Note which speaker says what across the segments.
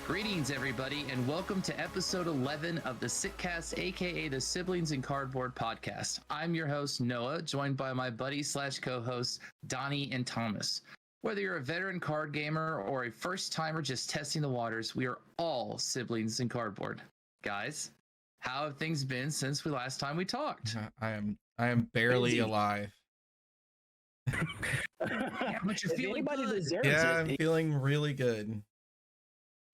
Speaker 1: Greetings, everybody, and welcome to episode 11 of the Sitcast, aka the Siblings in Cardboard podcast. I'm your host, Noah, joined by my buddy / co-hosts, Donnie and Thomas. Whether you're a veteran card gamer or a first timer just testing the waters, we are all siblings in cardboard. Guys, how have things been since the last time we talked?
Speaker 2: I am barely alive.
Speaker 1: Yeah, but you're feeling good.
Speaker 2: Yeah, I'm feeling really good.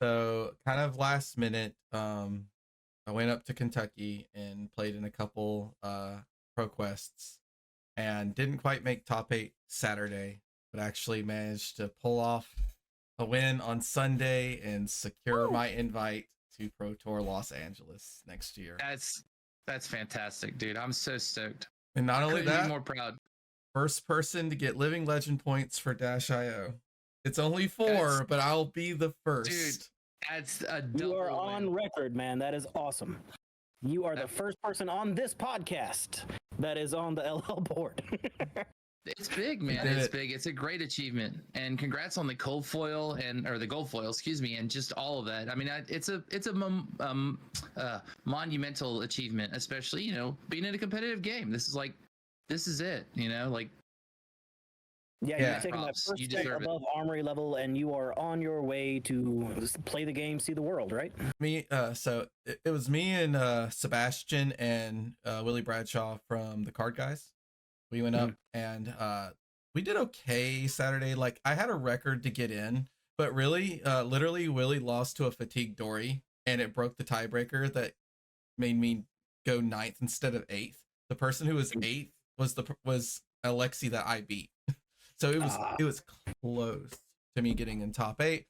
Speaker 2: So kind of last minute, I went up to Kentucky and played in a couple ProQuests and didn't quite make top 8 Saturday, but actually managed to pull off a win on Sunday and secure my invite to Pro Tour Los Angeles next year.
Speaker 1: That's fantastic, dude. I'm so stoked.
Speaker 2: And not only that,
Speaker 1: be more proud.
Speaker 2: First person to get living legend points for Dash.io. It's only 4, but I'll be the first.
Speaker 1: Dude, that's a double
Speaker 3: You are
Speaker 1: win.
Speaker 3: on record, man. That is awesome. You are the first person on this podcast that is on the LL board.
Speaker 1: It's big, man. It's big. It's a great achievement, and congrats on the gold foil or the gold foil, excuse me, and just all of that. I mean, it's a monumental achievement, especially being in a competitive game. This is it.
Speaker 3: Yeah, you're taking that first step above armory level, and you are on your way to play the game, see the world, right?
Speaker 2: So it was me and Sebastian and Willie Bradshaw from the Card Guys. We went up and we did okay Saturday. Like, I had a record to get in, but really, literally, Willie lost to a fatigued Dory, and it broke the tiebreaker that made me go 9th instead of 8th. The person who was 8th was Alexi that I beat. So it was close to me getting in top 8,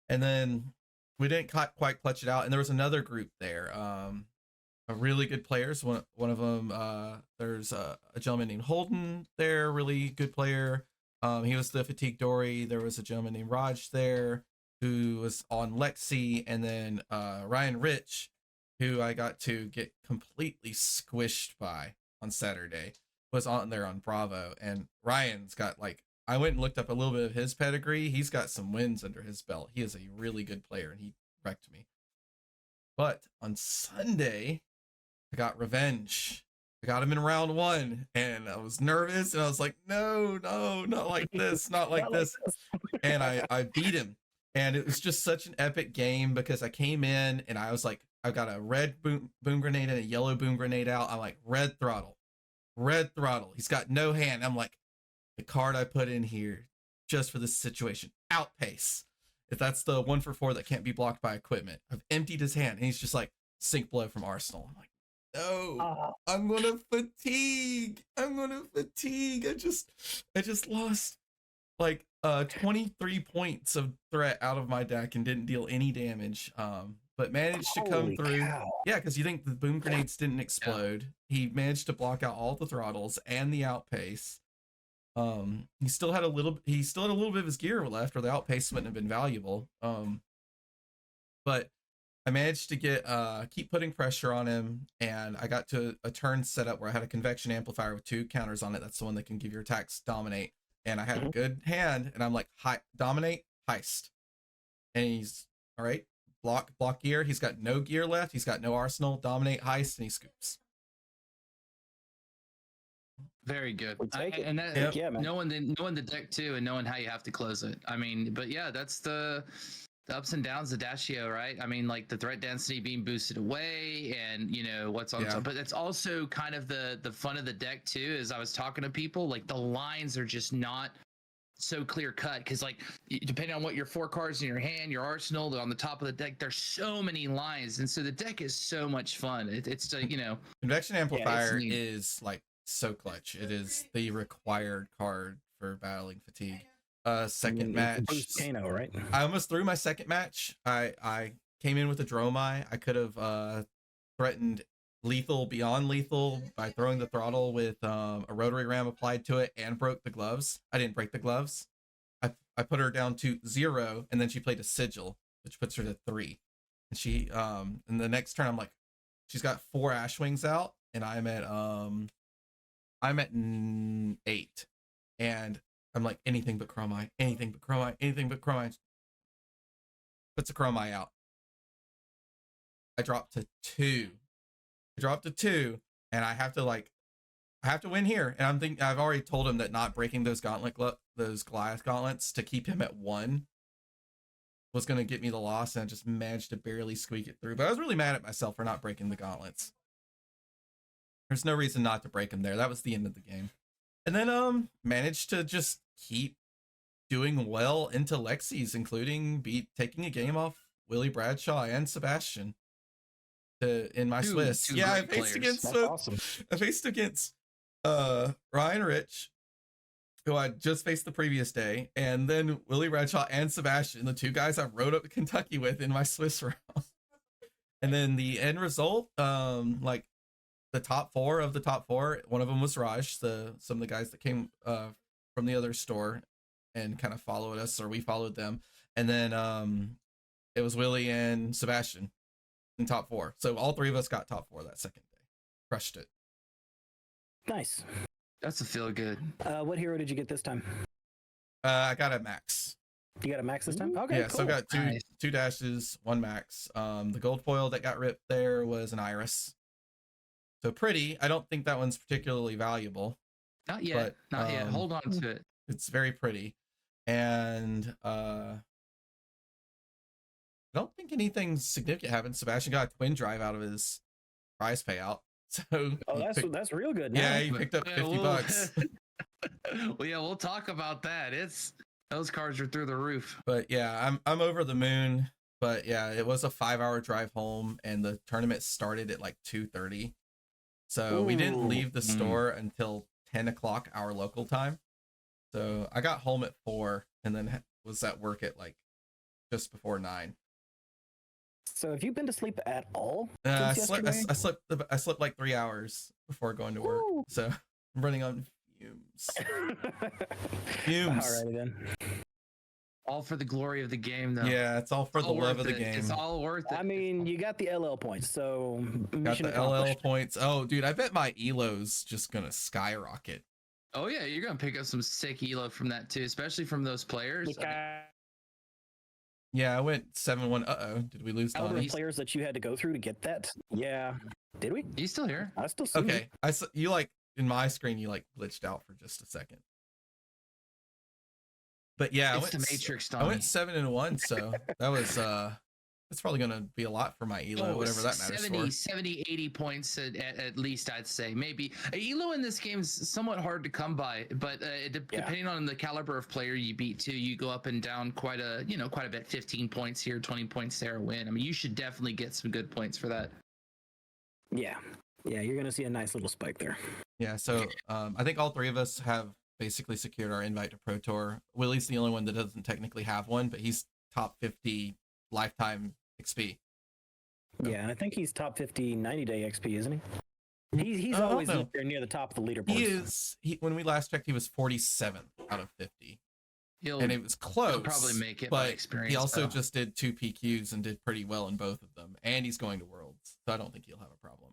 Speaker 2: and then we didn't quite clutch it out. And there was another group there, really good players. One of them, there's a gentleman named Holden there, really good player. He was the fatigue Dory. There was a gentleman named Raj there who was on Lexi, and then Ryan Rich, who I got to get completely squished by on Saturday, was on there on Bravo. And Ryan's got I went and looked up a little bit of his pedigree. He's got some wins under his belt. He is a really good player, and he wrecked me. But on Sunday, I got revenge. I got him in round 1, and I was nervous, and I was like, no, not like this, not like this. And I beat him. And it was just such an epic game because I came in, and I was like, I've got a red boom grenade and a yellow boom grenade out. I'm like, red throttle. He's got no hand. I'm like, the card I put in here just for this situation, outpace. If that's the 1 for 4 that can't be blocked by equipment, I've emptied his hand, and he's just like, sink blow from Arsenal. I'm like, no, I'm gonna fatigue. I just lost 23 points of threat out of my deck and didn't deal any damage. But managed to come through.
Speaker 3: Cow.
Speaker 2: Yeah, because you think the boom grenades didn't explode. Yeah. He managed to block out all the throttles and the outpace. He still had a little bit of his gear left, or the outpace wouldn't have been valuable. But I managed to keep putting pressure on him, and I got to a turn setup where I had a convection amplifier with 2 counters on it. That's the one that can give your attacks dominate. And I had a good hand, and I'm like, dominate, heist. And he's all right. Block gear. He's got no gear left. He's got no arsenal. Dominate, heist, and he scoops.
Speaker 1: Very good.
Speaker 3: Yeah, man.
Speaker 1: Knowing the deck too, and knowing how you have to close it. I mean, but yeah, that's the ups and downs of Dash.io, right? I mean, like the threat density being boosted away, and what's on top. But it's also kind of the fun of the deck too. As I was talking to people, like the lines are just not so clear cut, because depending on what your 4 cards in your hand, your arsenal on the top of the deck, there's so many lines, and so the deck is so much fun. It's
Speaker 2: convection amplifier is so clutch. It is the required card for battling fatigue. Second match,
Speaker 3: Kano, right?
Speaker 2: I almost threw my second match. I came in with a Dromai. I could have threatened lethal beyond lethal by throwing the throttle with a rotary ram applied to it, and broke the gloves. I didn't break the gloves. I put her down to 0, and then she played a sigil, which puts her to 3. And she in the next turn, I'm like, she's got 4 ash wings out, and I'm at 8, and I'm like, anything but Chromai. Puts a Chromai out. I dropped to 2. And I have to win here. And I've already told him that not breaking those those glass gauntlets to keep him at 1 was going to get me the loss, and I just managed to barely squeak it through. But I was really mad at myself for not breaking the gauntlets. There's no reason not to break them there. That was the end of the game. And then managed to just keep doing well into Lexi's, including taking a game off Willie Bradshaw and Sebastian in my Swiss.
Speaker 1: Two
Speaker 2: Yeah,
Speaker 1: great
Speaker 2: I faced against Ryan Rich, who I just faced the previous day, and then Willie Bradshaw and Sebastian, the 2 guys I rode up to Kentucky with in my Swiss round. And then the end result, like the top 4 of the top 4, one of them was Raj, some of the guys that came from the other store and kind of followed us, or we followed them. And then it was Willie and Sebastian in top 4. So all 3 of us got top 4 that second day. Crushed it.
Speaker 3: Nice.
Speaker 1: That's a feel good.
Speaker 3: What hero did you get this time?
Speaker 2: I got a max.
Speaker 3: You got a max this time? Okay,
Speaker 2: yeah,
Speaker 3: cool.
Speaker 2: So I got two dashes, 1 max. The gold foil that got ripped there was an iris. So pretty. I don't think that one's particularly valuable.
Speaker 1: Not yet.
Speaker 2: But,
Speaker 1: Not yet. Hold on to it.
Speaker 2: It's very pretty. And I don't think anything significant happened. Sebastian got a twin drive out of his prize payout. So
Speaker 3: that's real good.
Speaker 2: Yeah, he picked up $50.
Speaker 1: Well, yeah, we'll talk about that. Those cards are through the roof.
Speaker 2: But yeah, I'm over the moon. But yeah, it was a 5-hour drive home, and the tournament started at like 2:30. So we didn't leave the store until 10 o'clock our local time. So I got home at 4 and then was at work at like just before 9.
Speaker 3: So have you been to sleep at all?
Speaker 2: I slept like 3 hours before going to work. Ooh. So I'm running on fumes.
Speaker 3: Alrighty then.
Speaker 1: All for the glory of the game, though.
Speaker 2: Yeah, it's all for the love of the game.
Speaker 1: It's all worth it.
Speaker 3: I mean, you got the LL points, so
Speaker 2: got the LL points. Oh, dude, I bet my ELO's just gonna skyrocket.
Speaker 1: Oh yeah, you're gonna pick up some sick ELO from that too, especially from those players.
Speaker 2: Yeah, I went 7-1. Uh-oh, did we lose
Speaker 3: the players that you had to go through to get that? Yeah. Did we?
Speaker 1: He's still here.
Speaker 3: I still see
Speaker 2: Okay. You like in my screen you like glitched out for just a second. But yeah,
Speaker 1: it's the Matrix,
Speaker 2: Donnie. I went 7-1, so that was that's probably gonna be a lot for my ELO, whatever that matters
Speaker 1: 70, 80 points at least, I'd say. Maybe ELO in this game is somewhat hard to come by, but depending on the caliber of player you beat too, you go up and down quite a bit. 15 points here, 20 points there, win. I mean, you should definitely get some good points for that.
Speaker 3: Yeah, you're gonna see a nice little spike there.
Speaker 2: Yeah, so I think all 3 of us have basically secured our invite to Pro Tour. Willie's the only one that doesn't technically have one, but he's top 50 lifetime XP.
Speaker 3: Yeah, and I think he's top 50 90-day XP, isn't he? He's always up there near the top of the leaderboard.
Speaker 2: He is. When we last checked, he was 47th out of 50. And it was close.
Speaker 1: He'll probably make it
Speaker 2: but
Speaker 1: by experience.
Speaker 2: He also just did 2 PQs and did pretty well in both of them. And he's going to Worlds, so I don't think he'll have a problem.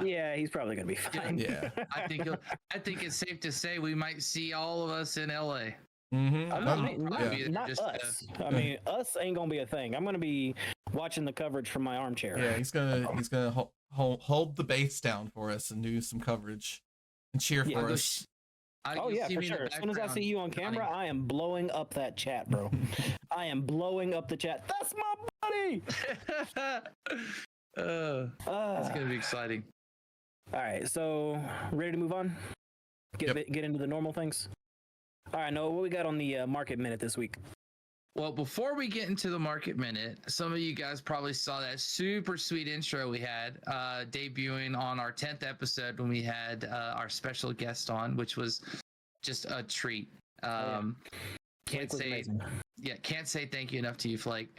Speaker 3: Yeah, he's probably gonna be fine.
Speaker 2: Yeah,
Speaker 1: I think it's safe to say we might see all of us in LA.
Speaker 2: Mm-hmm.
Speaker 3: Not us. I mean, us ain't gonna be a thing. I'm gonna be watching the coverage from my armchair.
Speaker 2: Yeah, he's gonna hold the base down for us and do some coverage and cheer for us.
Speaker 3: For sure. As soon as I see you on camera, I am blowing up that chat, bro. I am blowing up the chat. That's my buddy.
Speaker 1: It's gonna be exciting.
Speaker 3: All right, so ready to move on? Get into the normal things. All right, Noah, what we got on the market minute this week?
Speaker 1: Well, before we get into the market minute, some of you guys probably saw that super sweet intro we had debuting on our 10th episode when we had our special guest on, which was just a treat. Can't say thank you enough to you, Flake.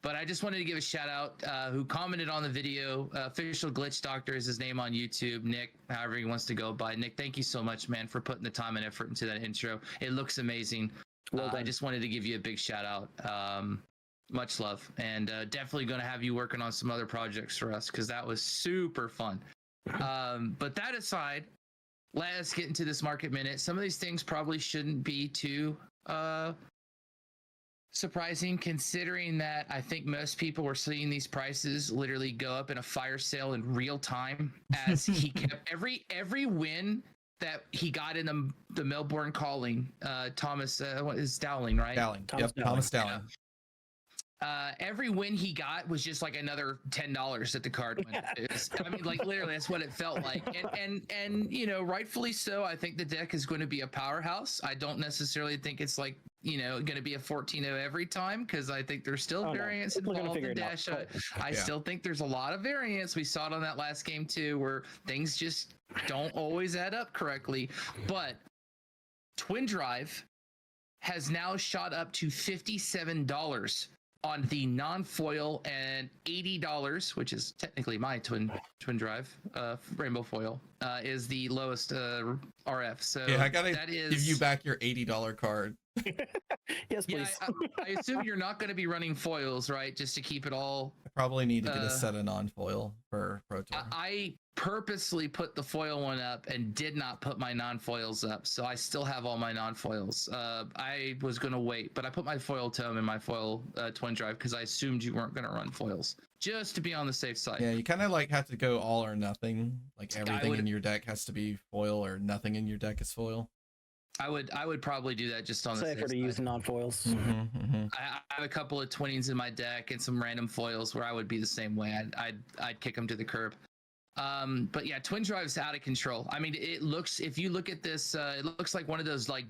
Speaker 1: But I just wanted to give a shout out who commented on the video. Official Glitch Doctor is his name on YouTube. Nick, however he wants to go by. Nick, thank you so much, man, for putting the time and effort into that intro. It looks amazing. I just wanted to give you a big shout out. Much love. And definitely going to have you working on some other projects for us because that was super fun. But that aside, let's get into this market minute. Some of these things probably shouldn't be too surprising considering that I think most people were seeing these prices literally go up in a fire sale in real time as he kept every win that he got in the Melbourne calling. Thomas what is Dowling, right?
Speaker 2: Dowling.
Speaker 3: Thomas Dowling.
Speaker 2: Thomas Dowling.
Speaker 1: Every win he got was just like another $10 at the card win. I mean, like literally, that's what it felt like. And you know, rightfully so. I think the deck is going to be a powerhouse. I don't necessarily think it's like, you know, going to be a 14-0 every time because I think there's still variance involved in Dash. I still think there's a lot of variance. We saw it on that last game too, where things just don't always add up correctly. But Twin Drive has now shot up to $57 on the non-foil and $80, which is technically my twin drive, rainbow foil, is the lowest RF. So
Speaker 2: yeah, I gotta give you back your $80 card.
Speaker 3: Yes, please.
Speaker 1: Yeah, I assume you're not going to be running foils, right? Just to keep it all.
Speaker 2: I probably need to get a set of non-foil for Pro Tour.
Speaker 1: I purposely put the foil one up and did not put my non-foils up, so I still have all my non-foils. I was going to wait, but I put my foil tome in my foil twin drive because I assumed you weren't going to run foils, just to be on the safe side.
Speaker 2: Yeah, you kind of like have to go all or nothing. Like everything in your deck has to be foil, or nothing in your deck is foil.
Speaker 1: I would probably do that just on the
Speaker 3: safer to use non-foils.
Speaker 1: I have a couple of twinnies in my deck and some random foils where I would be the same way. I'd kick them to the curb. But yeah, Twin Drive's out of control. I mean, it looks, if you look at this, it looks like one of those like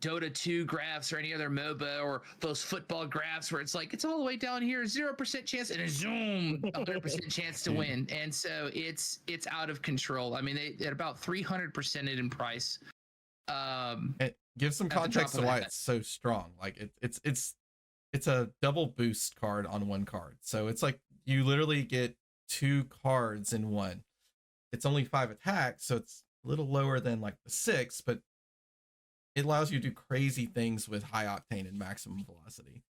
Speaker 1: Dota 2 graphs or any other MOBA or those football graphs where it's like, it's all the way down here, 0% chance, and a zoom, 100% chance to win. And so it's out of control. I mean, they at about 300% in price.
Speaker 2: Give some context to why it's so strong. Like it's a double boost card on one card. So it's like you literally get 2 cards in one. It's only 5 attacks, so it's a little lower than like the 6, but it allows you to do crazy things with high octane and maximum velocity.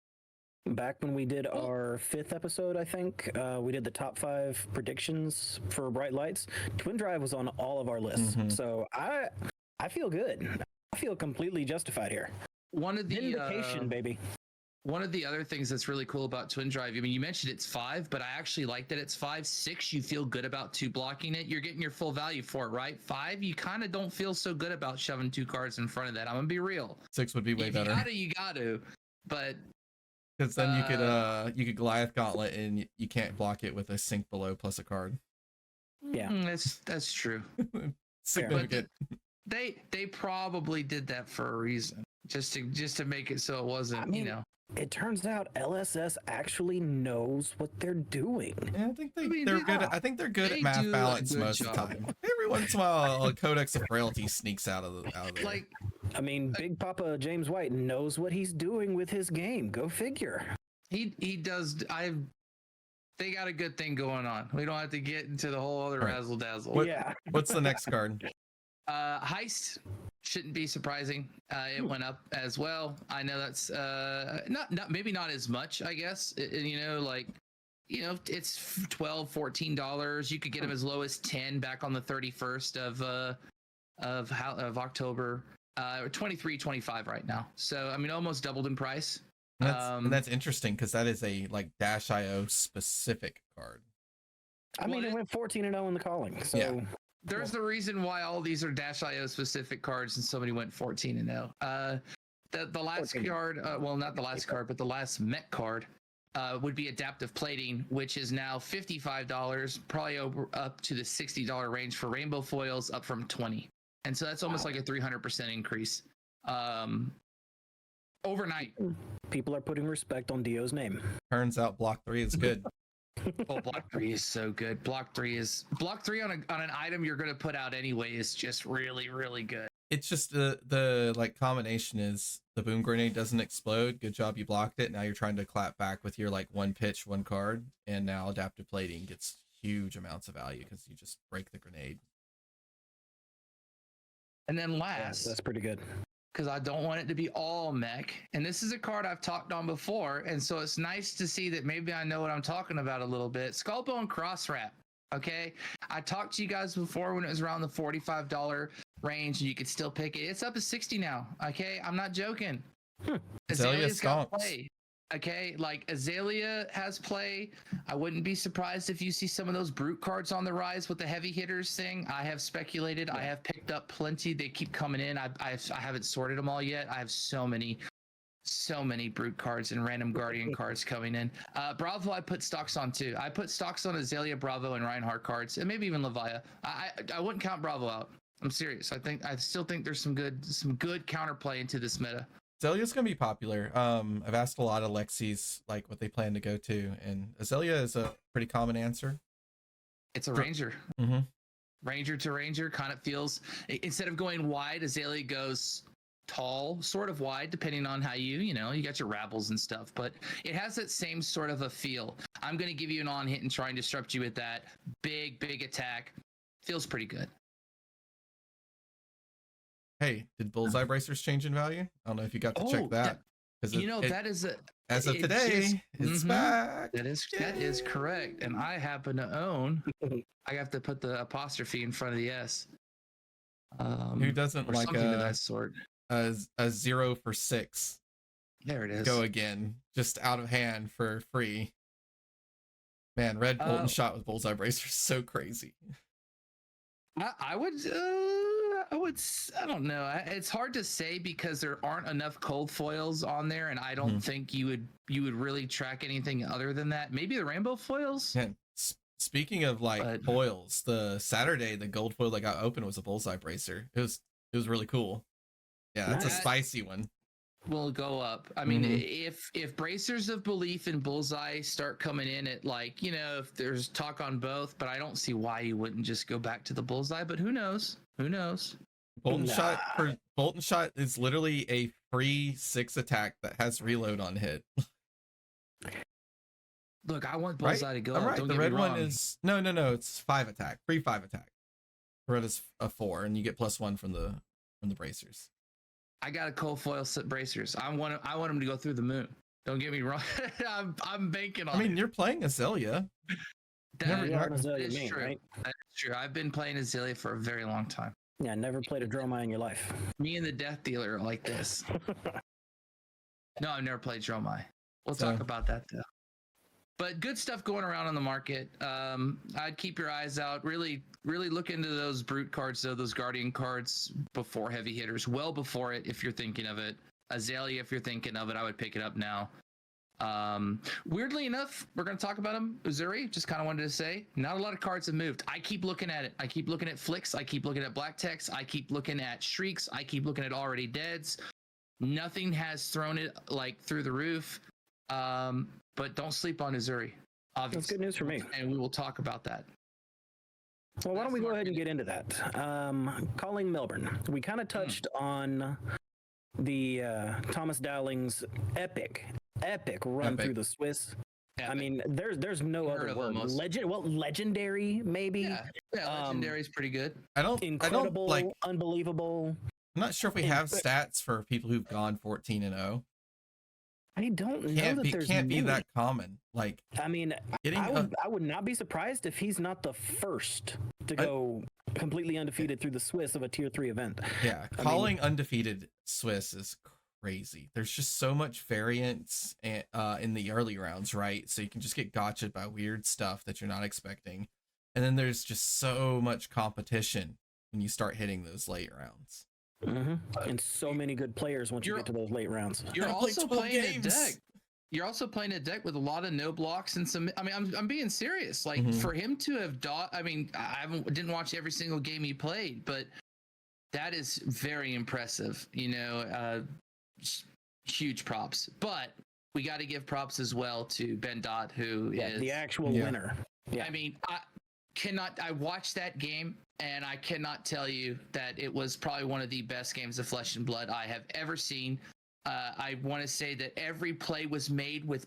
Speaker 3: Back when we did our 5th episode, I think, we did the top 5 predictions for Bright Lights. Twin Drive was on all of our lists. So I feel good. I feel completely justified here.
Speaker 1: One of the
Speaker 3: vindication, baby.
Speaker 1: One of the other things that's really cool about Twin Drive, I mean, you mentioned it's 5, but I actually like that it's 5. 6, you feel good about 2 blocking it. You're getting your full value for it, right? 5, you kind of don't feel so good about shoving 2 cards in front of that. I'm gonna be real.
Speaker 2: 6 would be way better.
Speaker 1: You gotta, but
Speaker 2: because then you could Goliath Gauntlet and you can't block it with a sink below plus a card.
Speaker 3: Yeah,
Speaker 1: that's true.
Speaker 2: Significant.
Speaker 1: They probably did that for a reason, just to make it so it wasn't, you know.
Speaker 3: It turns out LSS actually knows what they're doing.
Speaker 2: Yeah, I think they're good. I think they're good at math balance most of the time. Every once in a while, a Codex of Frailty sneaks out of there.
Speaker 1: Like,
Speaker 3: I mean, Big Papa James White knows what he's doing with his game. Go figure.
Speaker 1: He does. They got a good thing going on. We don't have to get into the whole other razzle dazzle.
Speaker 2: What's the next card?
Speaker 1: Heist shouldn't be surprising. It went up as well. I know that's not maybe not as much, I guess. It's $12-14. You could get them as low as 10 back on the 31st of October. 23.25 right now. So I mean, almost doubled in price.
Speaker 2: And that's interesting because that is a like Dash.io specific card.
Speaker 3: I mean, it went 14-0 in the calling. So
Speaker 2: yeah.
Speaker 1: There's the reason why all these are Dash.io specific cards, and so many went 14-0. The last card, well, not the last card, but the last mech card would be Adaptive Plating, which is now $55, probably up to the $60 range for rainbow foils, up from 20. And so that's almost like a 300% increase overnight.
Speaker 3: People are putting respect on Dio's name.
Speaker 2: Turns out Block 3 is good.
Speaker 1: Oh, Block 3 is so good. Block 3 on an item you're going to put out anyway is just really, really good.
Speaker 2: It's just the like combination is the boom grenade doesn't explode. Good job, you blocked it. Now you're trying to clap back with your like one pitch, one card, and now Adaptive Plating gets huge amounts of value because you just break the grenade.
Speaker 1: And then last,
Speaker 3: that's pretty good.
Speaker 1: Because I don't want it to be all mech. And this is a card I've talked on before, and so it's nice to see that maybe I know what I'm talking about a little bit. Skullbone Cross Wrap. Okay, I talked to you guys before when it was around the $45 range, and you could still pick it. It's up to 60 now. Okay, I'm not joking. Azalea's got play. Okay, like Azalea has play. I wouldn't be surprised if you see some of those brute cards on the rise with the heavy hitters thing. I have speculated. I have picked up plenty. They keep coming in. I haven't sorted them all yet. I have so many brute cards and random guardian cards coming in. Bravo, I put stocks on too. I put stocks on Azalea, Bravo, and Reinhardt cards, and maybe even Levia. I wouldn't count Bravo out. I'm serious. I still think there's some good counterplay into this meta.
Speaker 2: Azalea's gonna be popular. I've asked a lot of Lexi's like what they plan to go to, and Azalea is a pretty common answer.
Speaker 1: It's a ranger.
Speaker 2: Mm-hmm.
Speaker 1: Ranger to ranger kind of feels, instead of going wide, Azalea goes tall, sort of wide, depending on how you got your rabbles and stuff, but it has that same sort of a feel. I'm going to give you an on hit and try and disrupt you with that big attack. Feels pretty good.
Speaker 2: Hey, did bullseye bracers change in value? I don't know if you got to check that.
Speaker 1: That is
Speaker 2: as of today, it's back.
Speaker 1: That is correct. And I happen to own. I have to put the apostrophe in front of the S.
Speaker 2: Who doesn't like
Speaker 1: something of that sort?
Speaker 2: A 0 for 6?
Speaker 1: There it is.
Speaker 2: Go again, just out of hand for free. Man, red Bolton shot with bullseye bracers, so crazy.
Speaker 1: I don't know. It's hard to say because there aren't enough cold foils on there, and I don't think you would really track anything other than that. Maybe the rainbow foils.
Speaker 2: Yeah. Speaking of foils, the Saturday the gold foil that got open was a bullseye bracer. It was really cool. Yeah, that's a spicy one.
Speaker 1: Will go up. I mean, if bracers of belief and bullseye start coming in at if there's talk on both, but I don't see why you wouldn't just go back to the bullseye. But who knows? Bolton shot is literally a free 6 attack that has reload on hit. Look, I want bullseye to go up. Right. Don't the red one is no. It's 5 attack, free 5 attack. Red is a 4, and you get +1 from the bracers. I got a cold foil set bracers. I want them to go through the moon. Don't get me wrong. I'm banking on. I mean, you're playing Azalea.
Speaker 3: That's
Speaker 1: true. Right? That's true. I've been playing Azalea for a very long time.
Speaker 3: Yeah, never played a Dromai in your life.
Speaker 1: Me and the Death Dealer are like this. No, I've never played Dromai. We'll talk about that though. But good stuff going around on the market. I'd keep your eyes out. Really look into those brute cards, though, those guardian cards before heavy hitters. Well before it, if you're thinking of it. Azalea, if you're thinking of it, I would pick it up now. Weirdly enough, we're going to talk about him. Uzuri, just kind of wanted to say, not a lot of cards have moved. I keep looking at it. I keep looking at flicks. I keep looking at black text. I keep looking at shrieks. I keep looking at already deads. Nothing has thrown it through the roof. But don't sleep on Uzuri. Obviously.
Speaker 3: That's good news for me.
Speaker 1: And we will talk about that.
Speaker 3: Well, why don't we go ahead and get into that? Calling Melbourne. We kind of touched on the Thomas Dowling's epic run through the Swiss. Epic. I mean, there's no other word. Legendary maybe. Yeah,
Speaker 1: legendary is pretty good.
Speaker 3: Incredible, unbelievable.
Speaker 2: I'm not sure if we have stats for people who've gone 14-0.
Speaker 3: I don't know that there's
Speaker 2: can't be that common.
Speaker 3: I mean, I would not be surprised if he's not the first to go completely undefeated through the Swiss of a tier 3 event.
Speaker 2: Yeah, calling undefeated Swiss is crazy. There's just so much variance in the early rounds, right? So you can just get gotcha'd by weird stuff that you're not expecting. And then there's just so much competition when you start hitting those late rounds.
Speaker 3: And so many good players once you get to those late rounds.
Speaker 1: You're also playing a deck. You're also playing a deck with a lot of no blocks and some. I mean, I'm being serious. For him to have I mean, didn't watch every single game he played, but that is very impressive. Huge props. But we got to give props as well to Ben Dot, who is
Speaker 3: the actual winner. Yeah.
Speaker 1: I mean, I watched that game and I cannot tell you that it was probably one of the best games of Flesh and Blood I have ever seen. I want to say that every play was made with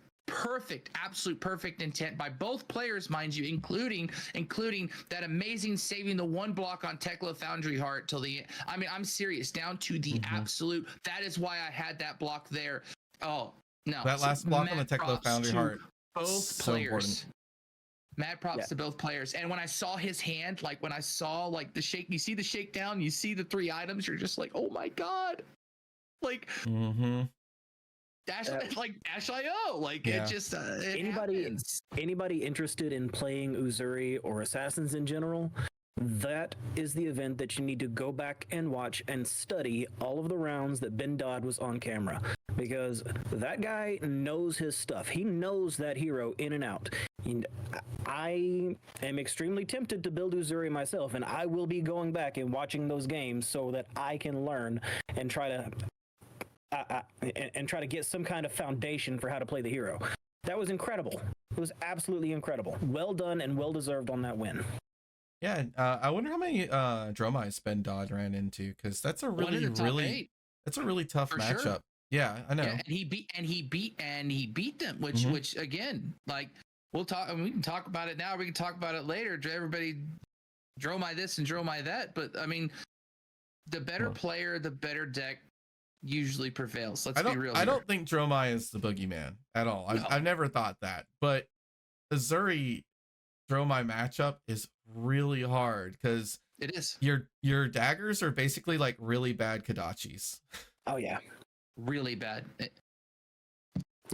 Speaker 1: absolute perfect intent by both players, mind you, including that amazing saving the one block on Tekla Foundry Heart till the end. I mean, I'm serious, down to the absolute. That is why I had that block there. Oh, no.
Speaker 2: That last block on the Tekla Foundry Heart.
Speaker 1: Both players. Important. Mad props to both players. And when I saw his hand, when I saw the shake, you see the shakedown, you see the 3 items, you're just like, oh my God. Dash.io. Like
Speaker 2: Yeah.
Speaker 1: it just it happens.
Speaker 3: Anybody interested in playing Uzuri or Assassins in general, that is the event that you need to go back and watch and study all of the rounds that Ben Dodd was on camera, because that guy knows his stuff. He knows that hero in and out. And I am extremely tempted to build Uzuri myself, and I will be going back and watching those games so that I can learn and try to get some kind of foundation for how to play the hero. That was incredible. It was absolutely incredible. Well done and well deserved on that win.
Speaker 2: Yeah, I wonder how many Dromais Ben Dodd ran into, because that's a really that's a really tough matchup. Sure. Yeah, I know.
Speaker 1: Yeah, and he beat them, which again, like we'll talk. I mean, we can talk about it now. We can talk about it later. Everybody Dromai this and Dromai that, but I mean, the better player, the better deck usually prevails. Let's be real.
Speaker 2: I don't think Dromai is the boogeyman at all. I've never thought that, but Uzuri Dromai matchup is really hard because
Speaker 1: it is.
Speaker 2: Your daggers are basically like really bad Kodachis.
Speaker 3: Oh yeah,
Speaker 1: really bad.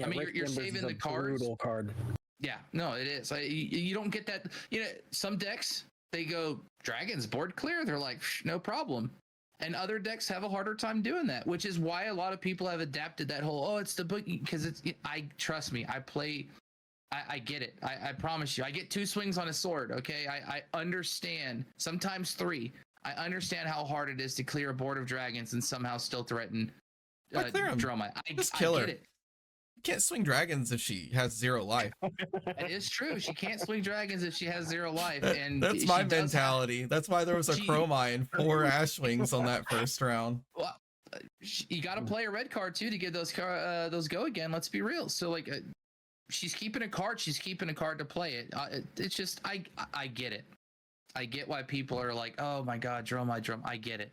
Speaker 1: I mean, you're saving the cards.
Speaker 3: Brutal card.
Speaker 1: Yeah, no, it is. You don't get that. You know, some decks they go dragons board clear. They're like no problem, and other decks have a harder time doing that, which is why a lot of people have adapted that whole it's the boogie, because it's. Trust me, I play. I get it. I promise you. I get 2 swings on a sword. Okay, I understand. Sometimes 3. I understand how hard it is to clear a board of dragons and somehow still threaten Dromai.
Speaker 2: Just kill her.
Speaker 1: Get it.
Speaker 2: You can't swing dragons if she has 0 life.
Speaker 1: It is true. She can't swing dragons if she has 0 life. And
Speaker 2: that's my mentality. That's why there was a Chromai and 4 Ash Wings on that first round.
Speaker 1: Well, you got to play a red card too to get those go again. Let's be real. So like. She's keeping a card. She's keeping a card to play it. It's just I get it. I get why people are like, oh my god, Dromai. I get it.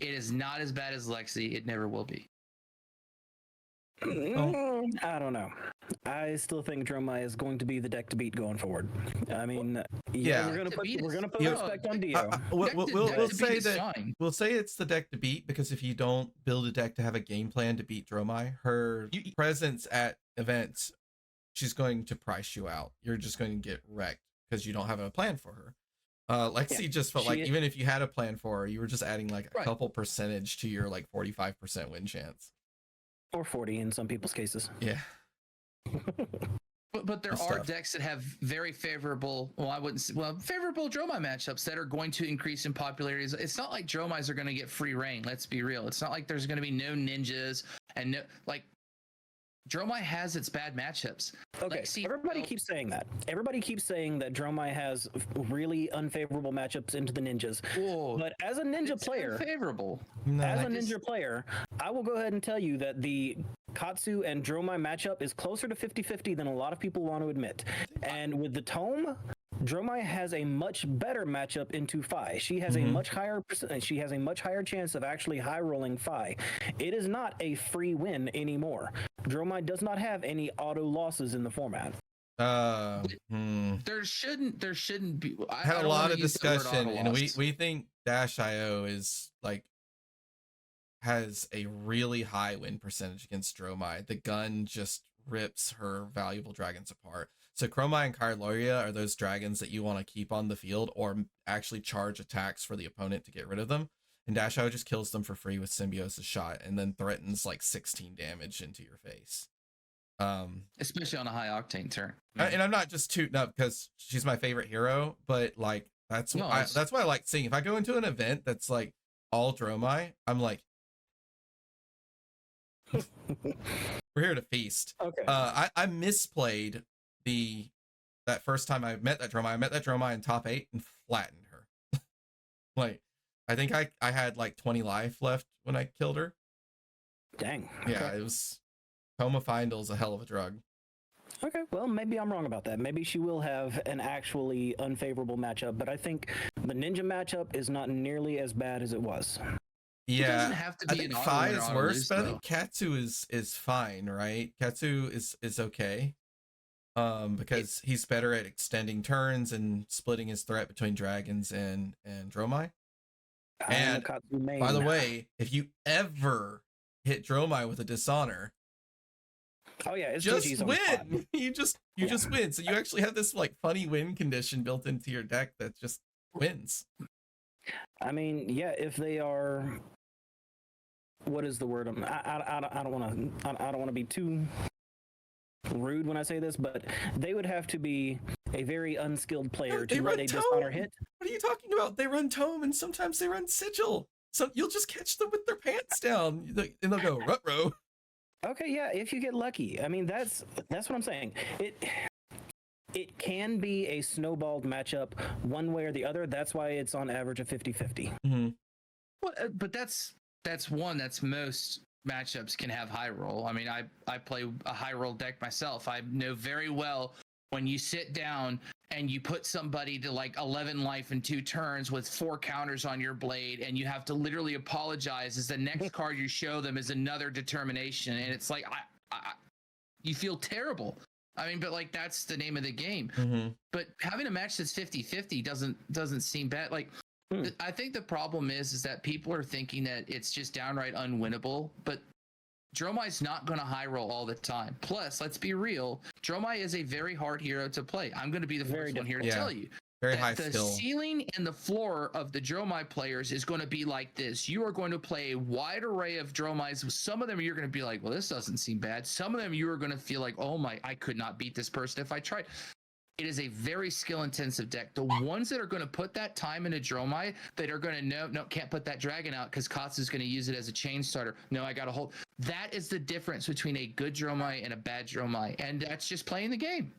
Speaker 1: It is not as bad as Lexi. It never will be.
Speaker 3: I don't know. I still think Dromai is going to be the deck to beat going forward. I mean, yeah, we're gonna put respect on Dio.
Speaker 2: We'll say it's the deck to beat, because if you don't build a deck to have a game plan to beat Dromai, her presence at events, she's going to price you out. You're just going to get wrecked because you don't have a plan for her. Lexi just felt like even if you had a plan for her, you were just adding like a couple percentage to your like 45% win chance. Or
Speaker 3: 40 in some people's cases.
Speaker 2: Yeah.
Speaker 1: But there are decks that have very favorable, favorable Dromai matchups that are going to increase in popularity. It's not like Dromais are going to get free reign. Let's be real. It's not like there's going to be no ninjas and no like. Dromai has its bad matchups.
Speaker 3: Okay, everybody keeps saying that. Everybody keeps saying that Dromai has really unfavorable matchups into the ninjas.
Speaker 1: Whoa,
Speaker 3: but as a ninja player, ninja player, I will go ahead and tell you that the Katsu and Dromai matchup is closer to 50-50 than a lot of people want to admit. And with the Tome, Dromai has a much better matchup into Phi. She has a much higher chance of actually high rolling Phi. It is not a free win anymore. Dromai does not have any auto losses in the format.
Speaker 1: There shouldn't be.
Speaker 2: I had a lot of discussion, and we think Dash.io is like has a really high win percentage against Dromai. The gun just rips her valuable dragons apart. So Chromai and Kyloria are those dragons that you want to keep on the field or actually charge attacks for the opponent to get rid of them. And Dash.io just kills them for free with Symbiosis Shot and then threatens like 16 damage into your face.
Speaker 1: Especially on a high octane turn.
Speaker 2: And I'm not just tooting up because she's my favorite hero, but like that's why I like seeing. If I go into an event that's like all Dromai, I'm like, we're here to feast.
Speaker 3: Okay.
Speaker 2: I misplayed that first time I met that Dromai in top 8 and flattened her. Like, I think I had like 20 life left when I killed her.
Speaker 3: Dang.
Speaker 2: Yeah, it was Coma Findel's a hell of a drug.
Speaker 3: Okay, well, maybe I'm wrong about that. Maybe she will have an actually unfavorable matchup, but I think the ninja matchup is not nearly as bad as it was.
Speaker 2: Yeah,
Speaker 1: it doesn't have to be
Speaker 2: I think Phi is worse, but I think Katsu is fine, right? Katsu is okay. Because he's better at extending turns and splitting his threat between dragons and Dromai. And by the way, if you ever hit Dromai with a dishonor,
Speaker 3: Oh yeah, it's
Speaker 2: just
Speaker 3: GG's on the spot.
Speaker 2: win. You just win. So you actually have this like funny win condition built into your deck that just wins.
Speaker 3: I mean, yeah, if they are, what is the word? I don't want to be too rude when I say this, but they would have to be a very unskilled player to let a dishonor hit.
Speaker 2: What are you talking about? They run tome and sometimes they run sigil. So you'll just catch them with their pants down and they'll go rut-row.
Speaker 3: Okay, yeah, if you get lucky. I mean, that's what I'm saying. It can be a snowballed matchup one way or the other. That's why it's on average of 50-50.
Speaker 2: Mm-hmm.
Speaker 1: Well, but that's most matchups can have high roll. I mean, I play a high roll deck myself. I know very well when you sit down and you put somebody to like 11 life in 2 turns with 4 counters on your blade, and you have to literally apologize as the next card you show them is another determination, and it's like you feel terrible. I mean, but like that's the name of the game.
Speaker 2: Mm-hmm.
Speaker 1: But having a match that's 50-50 doesn't seem bad. Like I think the problem is that people are thinking that it's just downright unwinnable, but Dromai's not going to high roll all the time. Plus, let's be real, Dromai is a very hard hero to play. I'm going to be the first one here to tell you.
Speaker 2: Very high skill.
Speaker 1: The ceiling and the floor of the Dromai players is going to be like this. You are going to play a wide array of Dromais. Some of them you're going to be like, well, this doesn't seem bad. Some of them you are going to feel like, oh my, I could not beat this person if I tried. It is a very skill-intensive deck. The ones that are going to put that time into Dromai, that are going to no, can't put that dragon out because Katsu's going to use it as a chain starter. No, I got to hold. That is the difference between a good Dromai and a bad Dromai, and that's just playing the game.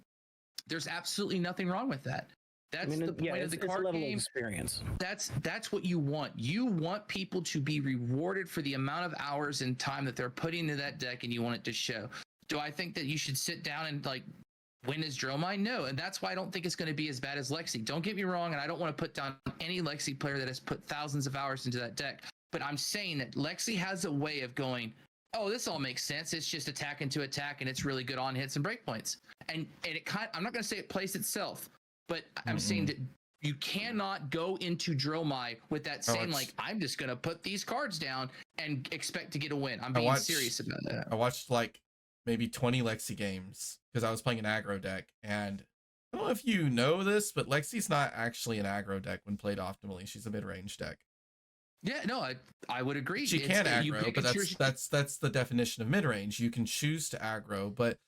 Speaker 1: There's absolutely nothing wrong with that. That's the point of the card
Speaker 3: level
Speaker 1: game.
Speaker 3: Of experience.
Speaker 1: That's what you want. You want people to be rewarded for the amount of hours and time that they're putting into that deck, and you want it to show. Do I think that you should sit down and like win as Dromai? No, and that's why I don't think it's going to be as bad as Lexi. Don't get me wrong, and I don't want to put down any Lexi player that has put thousands of hours into that deck, but I'm saying that Lexi has a way of going, oh, this all makes sense. It's just attack into attack, and it's really good on hits and breakpoints. And it I'm not going to say it plays itself, but I'm saying that you cannot go into Dromai with that same, like, I'm just going to put these cards down and expect to get a win. I'm being serious about that.
Speaker 2: I watched like maybe 20 Lexi games because I was playing an aggro deck, and I don't know if you know this, but Lexi's not actually an aggro deck when played optimally. She's a mid-range deck.
Speaker 1: Yeah, no, I would agree.
Speaker 2: She can aggro, but that's the definition of mid-range. You can choose to aggro, but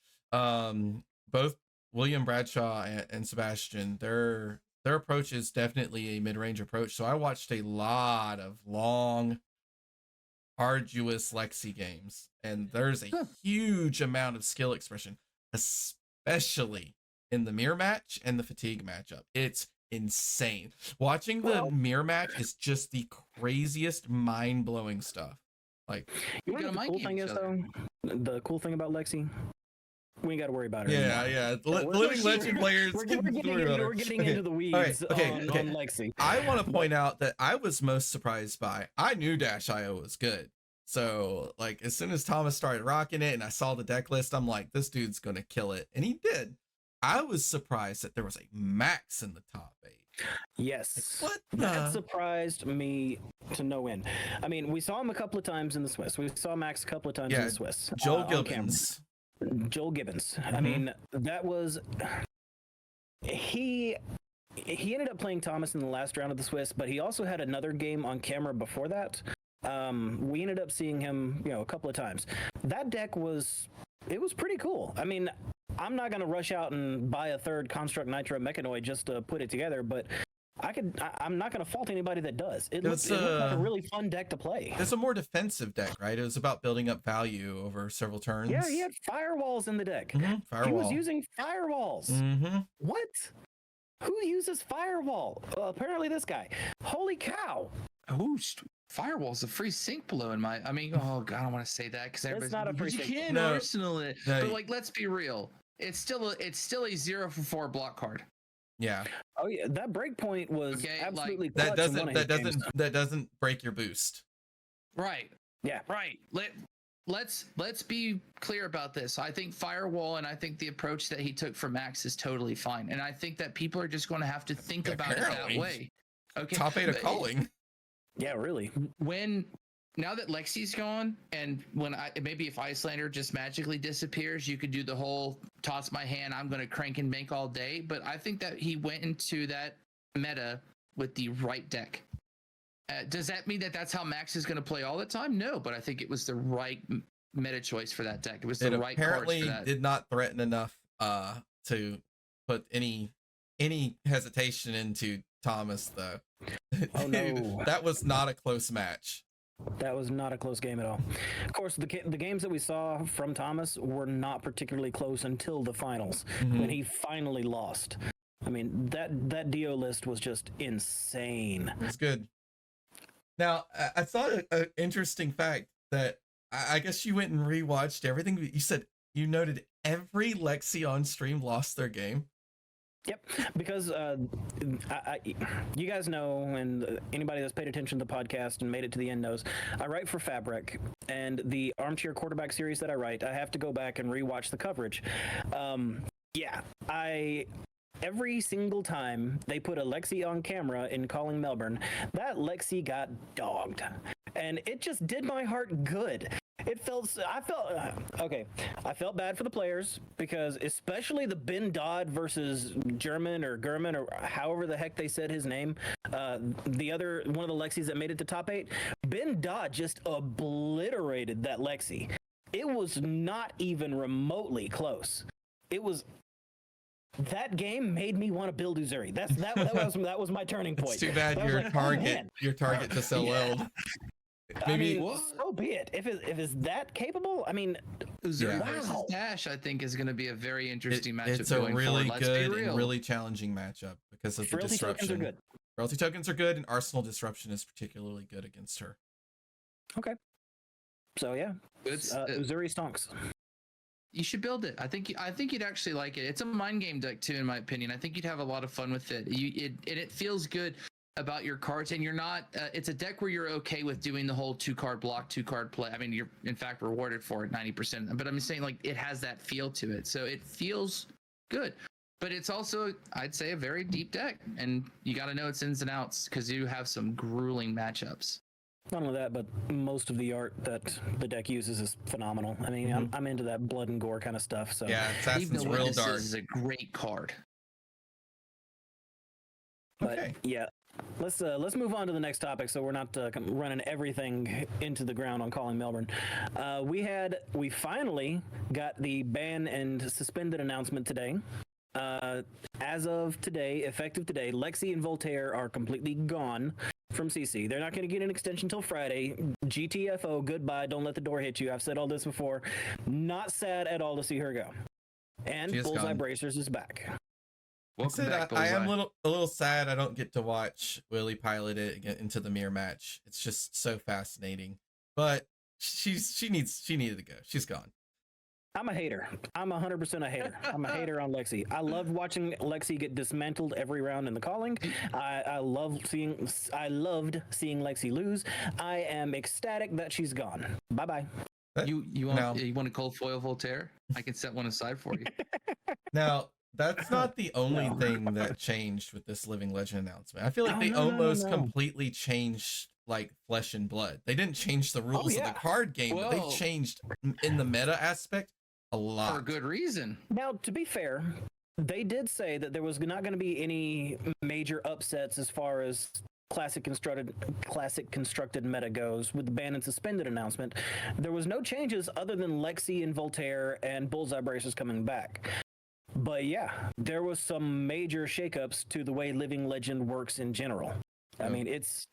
Speaker 2: both William Bradshaw and Sebastian, their approach is definitely a mid-range approach. So I watched a lot of long, arduous Lexi games, and there's a huge amount of skill expression, especially in the mirror match and the fatigue matchup. It's insane. Watching the mirror match is just the craziest, mind-blowing stuff. Like,
Speaker 3: you know what the cool thing is, though? The cool thing about Lexi, we ain't got to worry about it.
Speaker 2: Yeah. Living Legend players.
Speaker 3: We're getting into the weeds on Lexi.
Speaker 2: I want to point out that I was most surprised by, I knew Dash.io was good. So, like, as soon as Thomas started rocking it and I saw the deck list, I'm like, this dude's going to kill it. And he did. I was surprised that there was a Max in the top 8.
Speaker 3: Yes.
Speaker 2: Like, what?
Speaker 3: That surprised me to no end. I mean, we saw him a couple of times in the Swiss. We saw Max a couple of times in the Swiss.
Speaker 2: Joel Gibbons.
Speaker 3: I mean, that was... He ended up playing Thomas in the last round of the Swiss, but he also had another game on camera before that. We ended up seeing him, a couple of times. That deck was pretty cool. I mean, I'm not going to rush out and buy a third Construct Nitro Mechanoid just to put it together, but I'm not going to fault anybody that does. It looked like a really fun deck to play.
Speaker 2: It's a more defensive deck, right? It was about building up value over several turns.
Speaker 3: Yeah, he had firewalls in the deck.
Speaker 2: Firewall.
Speaker 3: He was using firewalls. What? Who uses firewall? Well, apparently this guy. Holy cow.
Speaker 1: Firewall's a free sync below in my. I mean, oh god, I don't want to say that because everybody's
Speaker 3: not a free sync.
Speaker 1: You can't arsenal it, but like, let's be real. It's still a 0-for-4 block card.
Speaker 2: Yeah.
Speaker 3: Oh yeah, that breakpoint was absolutely
Speaker 2: like,
Speaker 3: clutch
Speaker 2: that doesn't break your boost.
Speaker 1: Right.
Speaker 3: Yeah.
Speaker 1: Right. Let's be clear about this. I think Firewall and I think the approach that he took for Max is totally fine, and I think that people are just going to have to think about it that way. Okay.
Speaker 2: Top 8 of calling.
Speaker 3: Yeah, really.
Speaker 1: When now that Lexi's gone, and maybe if Icelander just magically disappears, you could do the whole toss my hand, I'm going to crank and bank all day. But I think that he went into that meta with the right deck. Does that mean that that's how Max is going to play all the time? No, but I think it was the right meta choice for that deck. It was the right cards for that.
Speaker 2: Did not threaten enough to put any hesitation into Thomas, though.
Speaker 3: Oh no,
Speaker 2: that was not a close match.
Speaker 3: That was not a close game at all. Of course, the games that we saw from Thomas were not particularly close until the finals, when he finally lost. I mean, that Dio list was just insane.
Speaker 2: It's good. Now, I thought an interesting fact that I guess you went and rewatched everything. You said you noted every Lexi on stream lost their game.
Speaker 3: Yep, because you guys know, and anybody that's paid attention to the podcast and made it to the end knows, I write for Fabric, and the Armchair Quarterback series that I write, I have to go back and rewatch the coverage. Every single time they put a Lexi on camera in Calling Melbourne, that Lexi got dogged, and it just did my heart good. I felt bad for the players, because especially the Ben Dodd versus German or German or however the heck they said his name, the other one of the Lexis that made it to top 8, Ben Dodd just obliterated that Lexi. It was not even remotely close. That game made me want to build Uzuri. That was my turning point.
Speaker 2: It's too bad your target just LL'd.
Speaker 3: Maybe so be it. If it's that capable, I mean,
Speaker 1: Uzuri versus Dash, I think, is going to be a very interesting matchup.
Speaker 2: It's a really good and really challenging matchup because of the disruption.
Speaker 3: Tokens are good.
Speaker 2: Royalty tokens are good, and Arsenal disruption is particularly good against her.
Speaker 3: Okay. So yeah, Uzuri stonks.
Speaker 1: You should build it. I think you'd actually like it. It's a mind game deck too, in my opinion. I think you'd have a lot of fun with it. It feels good about your cards, and you're not. It's a deck where you're okay with doing the whole 2-card block, 2-card play. I mean, you're in fact rewarded for it 90%. But I'm saying, like, it has that feel to it, so it feels good. But it's also, I'd say, a very deep deck, and you got to know its ins and outs because you have some grueling matchups.
Speaker 3: Not only that, but most of the art that the deck uses is phenomenal. I mean, I'm into that blood and gore kind of stuff. So
Speaker 2: yeah, Assassin's Real Dark
Speaker 1: is a great card.
Speaker 3: But yeah, let's move on to the next topic, so we're not running everything into the ground on Calling Melbourne. We finally got the ban and suspended announcement today. As of today, effective today, Lexi and Voltaire are completely gone from CC. They're not going to get an extension until Friday. GTFO, goodbye. Don't let the door hit you. I've said all this before. Not sad at all to see her go. And Bullseye Bracers is back.
Speaker 2: I am a little sad I don't get to watch Willie pilot it into the mirror match. It's just so fascinating. But she needed to go. She's gone.
Speaker 3: I'm a hater. I'm 100% a hater. I'm a hater on Lexi. I love watching Lexi get dismantled every round in the Calling. I loved seeing Lexi lose. I am ecstatic that she's gone. Bye-bye.
Speaker 1: You want to cold foil Voltaire? I can set one aside for you.
Speaker 2: Now, that's not the only thing that changed with this Living Legend announcement. I feel like they almost completely changed like Flesh and Blood. They didn't change the rules of the card game, but they changed in the meta aspect a lot.
Speaker 1: For a good reason.
Speaker 3: Now, to be fair, they did say that there was not going to be any major upsets as far as classic constructed meta goes with the ban and suspended announcement. There was no changes other than Lexi and Voltaire and Bullseye Bracers coming back. But yeah, there was some major shakeups to the way Living Legend works in general. I mean, it's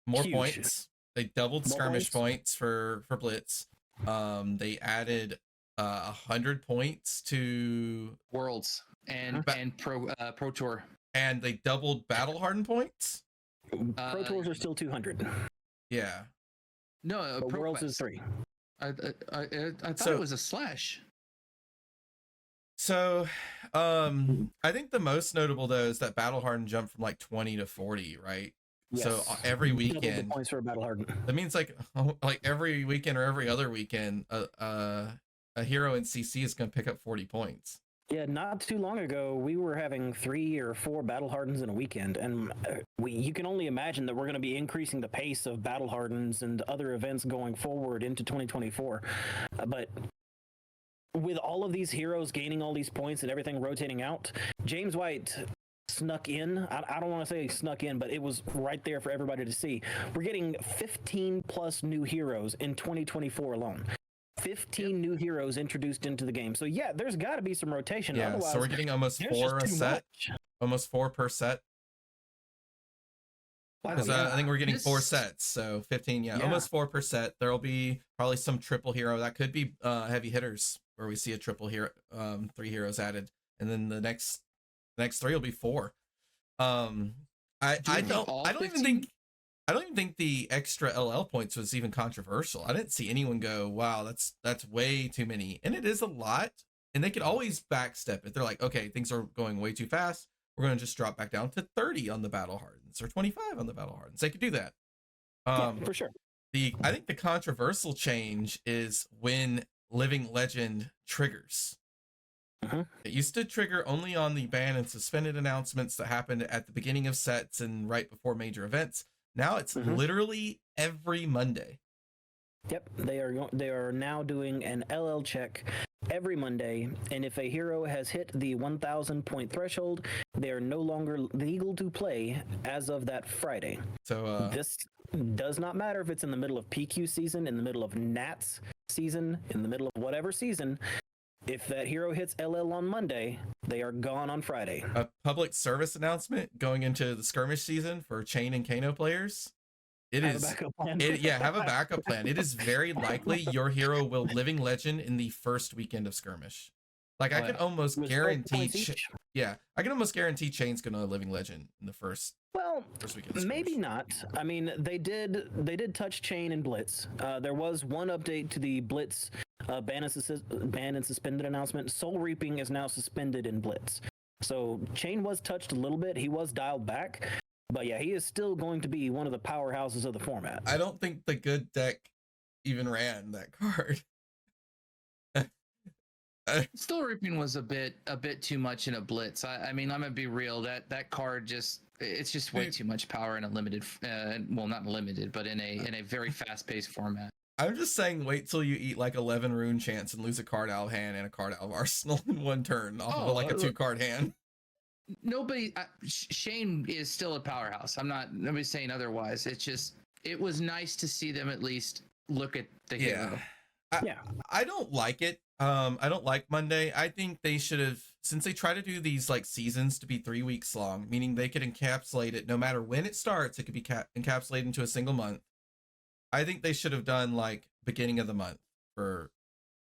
Speaker 2: more
Speaker 3: huge.
Speaker 2: Points. They doubled skirmish points for Blitz. They added 100 points to
Speaker 1: Worlds and Pro Tour,
Speaker 2: and they doubled Battle Hardened points.
Speaker 3: Pro Tours are still 200.
Speaker 1: Yeah. No,
Speaker 3: Worlds is 3.
Speaker 1: I thought it was a slash.
Speaker 2: So, I think the most notable though is that Battle Hardened jumped from like 20 to 40, right? Yes. So every weekend,
Speaker 3: points for Battle Hardened.
Speaker 2: That means like every weekend or every other weekend, a hero in CC is going to pick up 40 points.
Speaker 3: Yeah, not too long ago, we were having 3 or 4 battle hardens in a weekend, and you can only imagine that we're going to be increasing the pace of battle hardens and other events going forward into 2024. But with all of these heroes gaining all these points and everything rotating out, James White snuck in. I don't want to say snuck in, but it was right there for everybody to see. We're getting 15 plus new heroes in 2024 alone. 15 new heroes introduced into the game. So yeah, there's got to be some rotation.
Speaker 2: Yeah,
Speaker 3: Otherwise,
Speaker 2: so we're getting almost 4 a set. Almost 4 per set. Because I think we're getting 4 sets, so 15. Yeah, almost 4 per set. There'll be probably some triple hero. That could be heavy hitters, where we see a triple hero, 3 heroes added, and then the next 3 will be 4. I don't even think the extra LL points was even controversial. I didn't see anyone go, wow, that's way too many. And it is a lot. And they could always backstep it. They're like, okay, things are going way too fast. We're going to just drop back down to 30 on the battle hardens or 25 on the battle hardens. They could do that.
Speaker 3: Yeah, for sure.
Speaker 2: I think the controversial change is when Living Legend triggers. It used to trigger only on the ban and suspended announcements that happened at the beginning of sets and right before major events. Now it's literally every Monday.
Speaker 3: Yep, they are now doing an LL check every Monday, and if a hero has hit the 1,000 point threshold, they are no longer legal to play as of that Friday.
Speaker 2: So
Speaker 3: this does not matter if it's in the middle of PQ season, in the middle of Nats season, in the middle of whatever season. If that hero hits LL on Monday, they are gone on Friday.
Speaker 2: A public service announcement going into the skirmish season for Chain and Kano players. Have a backup plan. Have a backup plan. It is very likely your hero will Living Legend in the first weekend of skirmish. Like I can almost guarantee. I can almost guarantee Chain's gonna Living Legend in the first.
Speaker 3: Well,
Speaker 2: weekend
Speaker 3: maybe not. I mean, they did touch Chain and Blitz. There was one update to the Blitz ban and suspended announcement. Soul Reaping is now suspended in Blitz. So Chain was touched a little bit. He was dialed back. But yeah, he is still going to be one of the powerhouses of the format.
Speaker 2: I don't think the good deck even ran that card.
Speaker 1: Soul Reaping was a bit too much in a blitz. I mean, I'm gonna be real. That card it's just way too much power in a limited, well, not limited, but in a very fast-paced format.
Speaker 2: I'm just saying, wait till you eat like 11 rune chance and lose a card out of hand and a card out of arsenal in one turn off of like a 2-card hand.
Speaker 1: Nobody, Shane is still a powerhouse. Nobody's saying otherwise. It's just, it was nice to see them at least look at the hero.
Speaker 2: I don't like it. I don't like Monday. I think they should have, since they try to do these like seasons to be 3 weeks long, meaning they could encapsulate it no matter when it starts, it could be encapsulated into a single month. I think they should have done like beginning of the month for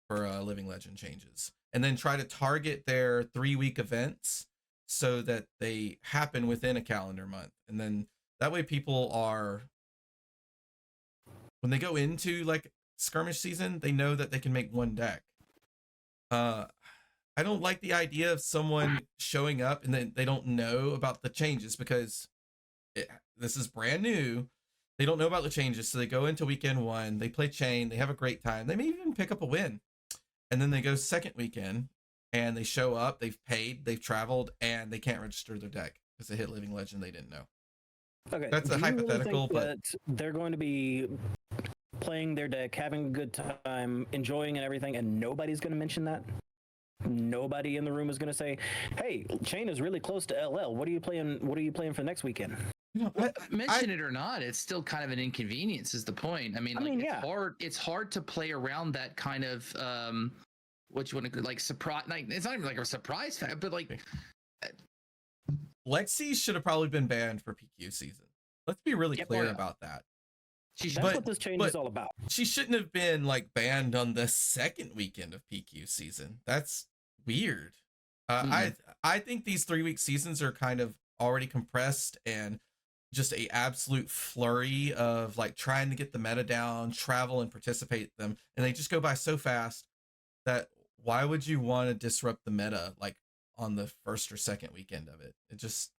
Speaker 2: Living Legend changes, and then try to target their 3-week events so that they happen within a calendar month. And then that way people are, when they go into like skirmish season, they know that they can make one deck. I don't like the idea of someone showing up and then they don't know about the changes, because this is brand new. They don't know about the changes. So they go into weekend 1, they play Chain, they have a great time. They may even pick up a win. And then they go second weekend and they show up, they've paid, they've traveled, and they can't register their deck because they hit Living Legend they didn't know.
Speaker 3: Okay.
Speaker 2: That's a hypothetical, but
Speaker 3: they're going to be playing their deck, having a good time, enjoying and everything, and nobody's going to mention that? Nobody in the room is going to say, hey, Chain is really close to LL. What are you playing for next weekend?
Speaker 1: Mention it or not, it's still kind of an inconvenience is the point. I mean, it's hard to play around that kind of what you want to like surprise. Like, it's not even like a surprise fact, but like
Speaker 2: Lexi should have probably been banned for PQ season. Let's be really clear about that.
Speaker 3: That's what this change is all about.
Speaker 2: She shouldn't have been like banned on the second weekend of PQ season. That's weird. I think these 3-week seasons are kind of already compressed and just a absolute flurry of like trying to get the meta down, travel and participate in them, and they just go by so fast that why would you want to disrupt the meta like on the first or second weekend of it? It just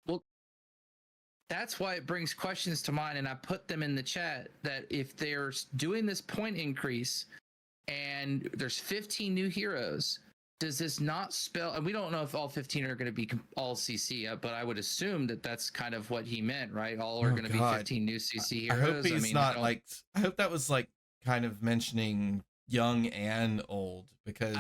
Speaker 1: that's why it brings questions to mind, and I put them in the chat that if they're doing this point increase and there's 15 new heroes, does this not spell? And we don't know if all 15 are going to be all CC, but I would assume that that's kind of what he meant, right? All are going to be 15 new CC heroes.
Speaker 2: I hope he's not like. I hope that was like kind of mentioning young and old, because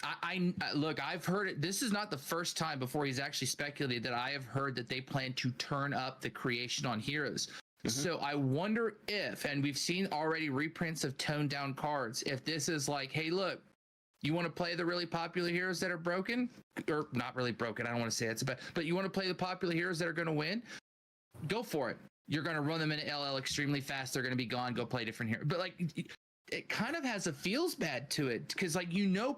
Speaker 1: I look, I've heard it. This is not the first time before he's actually speculated that I have heard that they plan to turn up the creation on heroes. So I wonder if, and we've seen already reprints of toned down cards, if this is like, hey, look, you want to play the really popular heroes that are broken, or not really broken, I don't want to say it's bad, but you want to play the popular heroes that are going to win, go for it. You're going to run them in LL extremely fast. They're going to be gone. Go play different heroes. But like, it kind of has a feels bad to it, because like,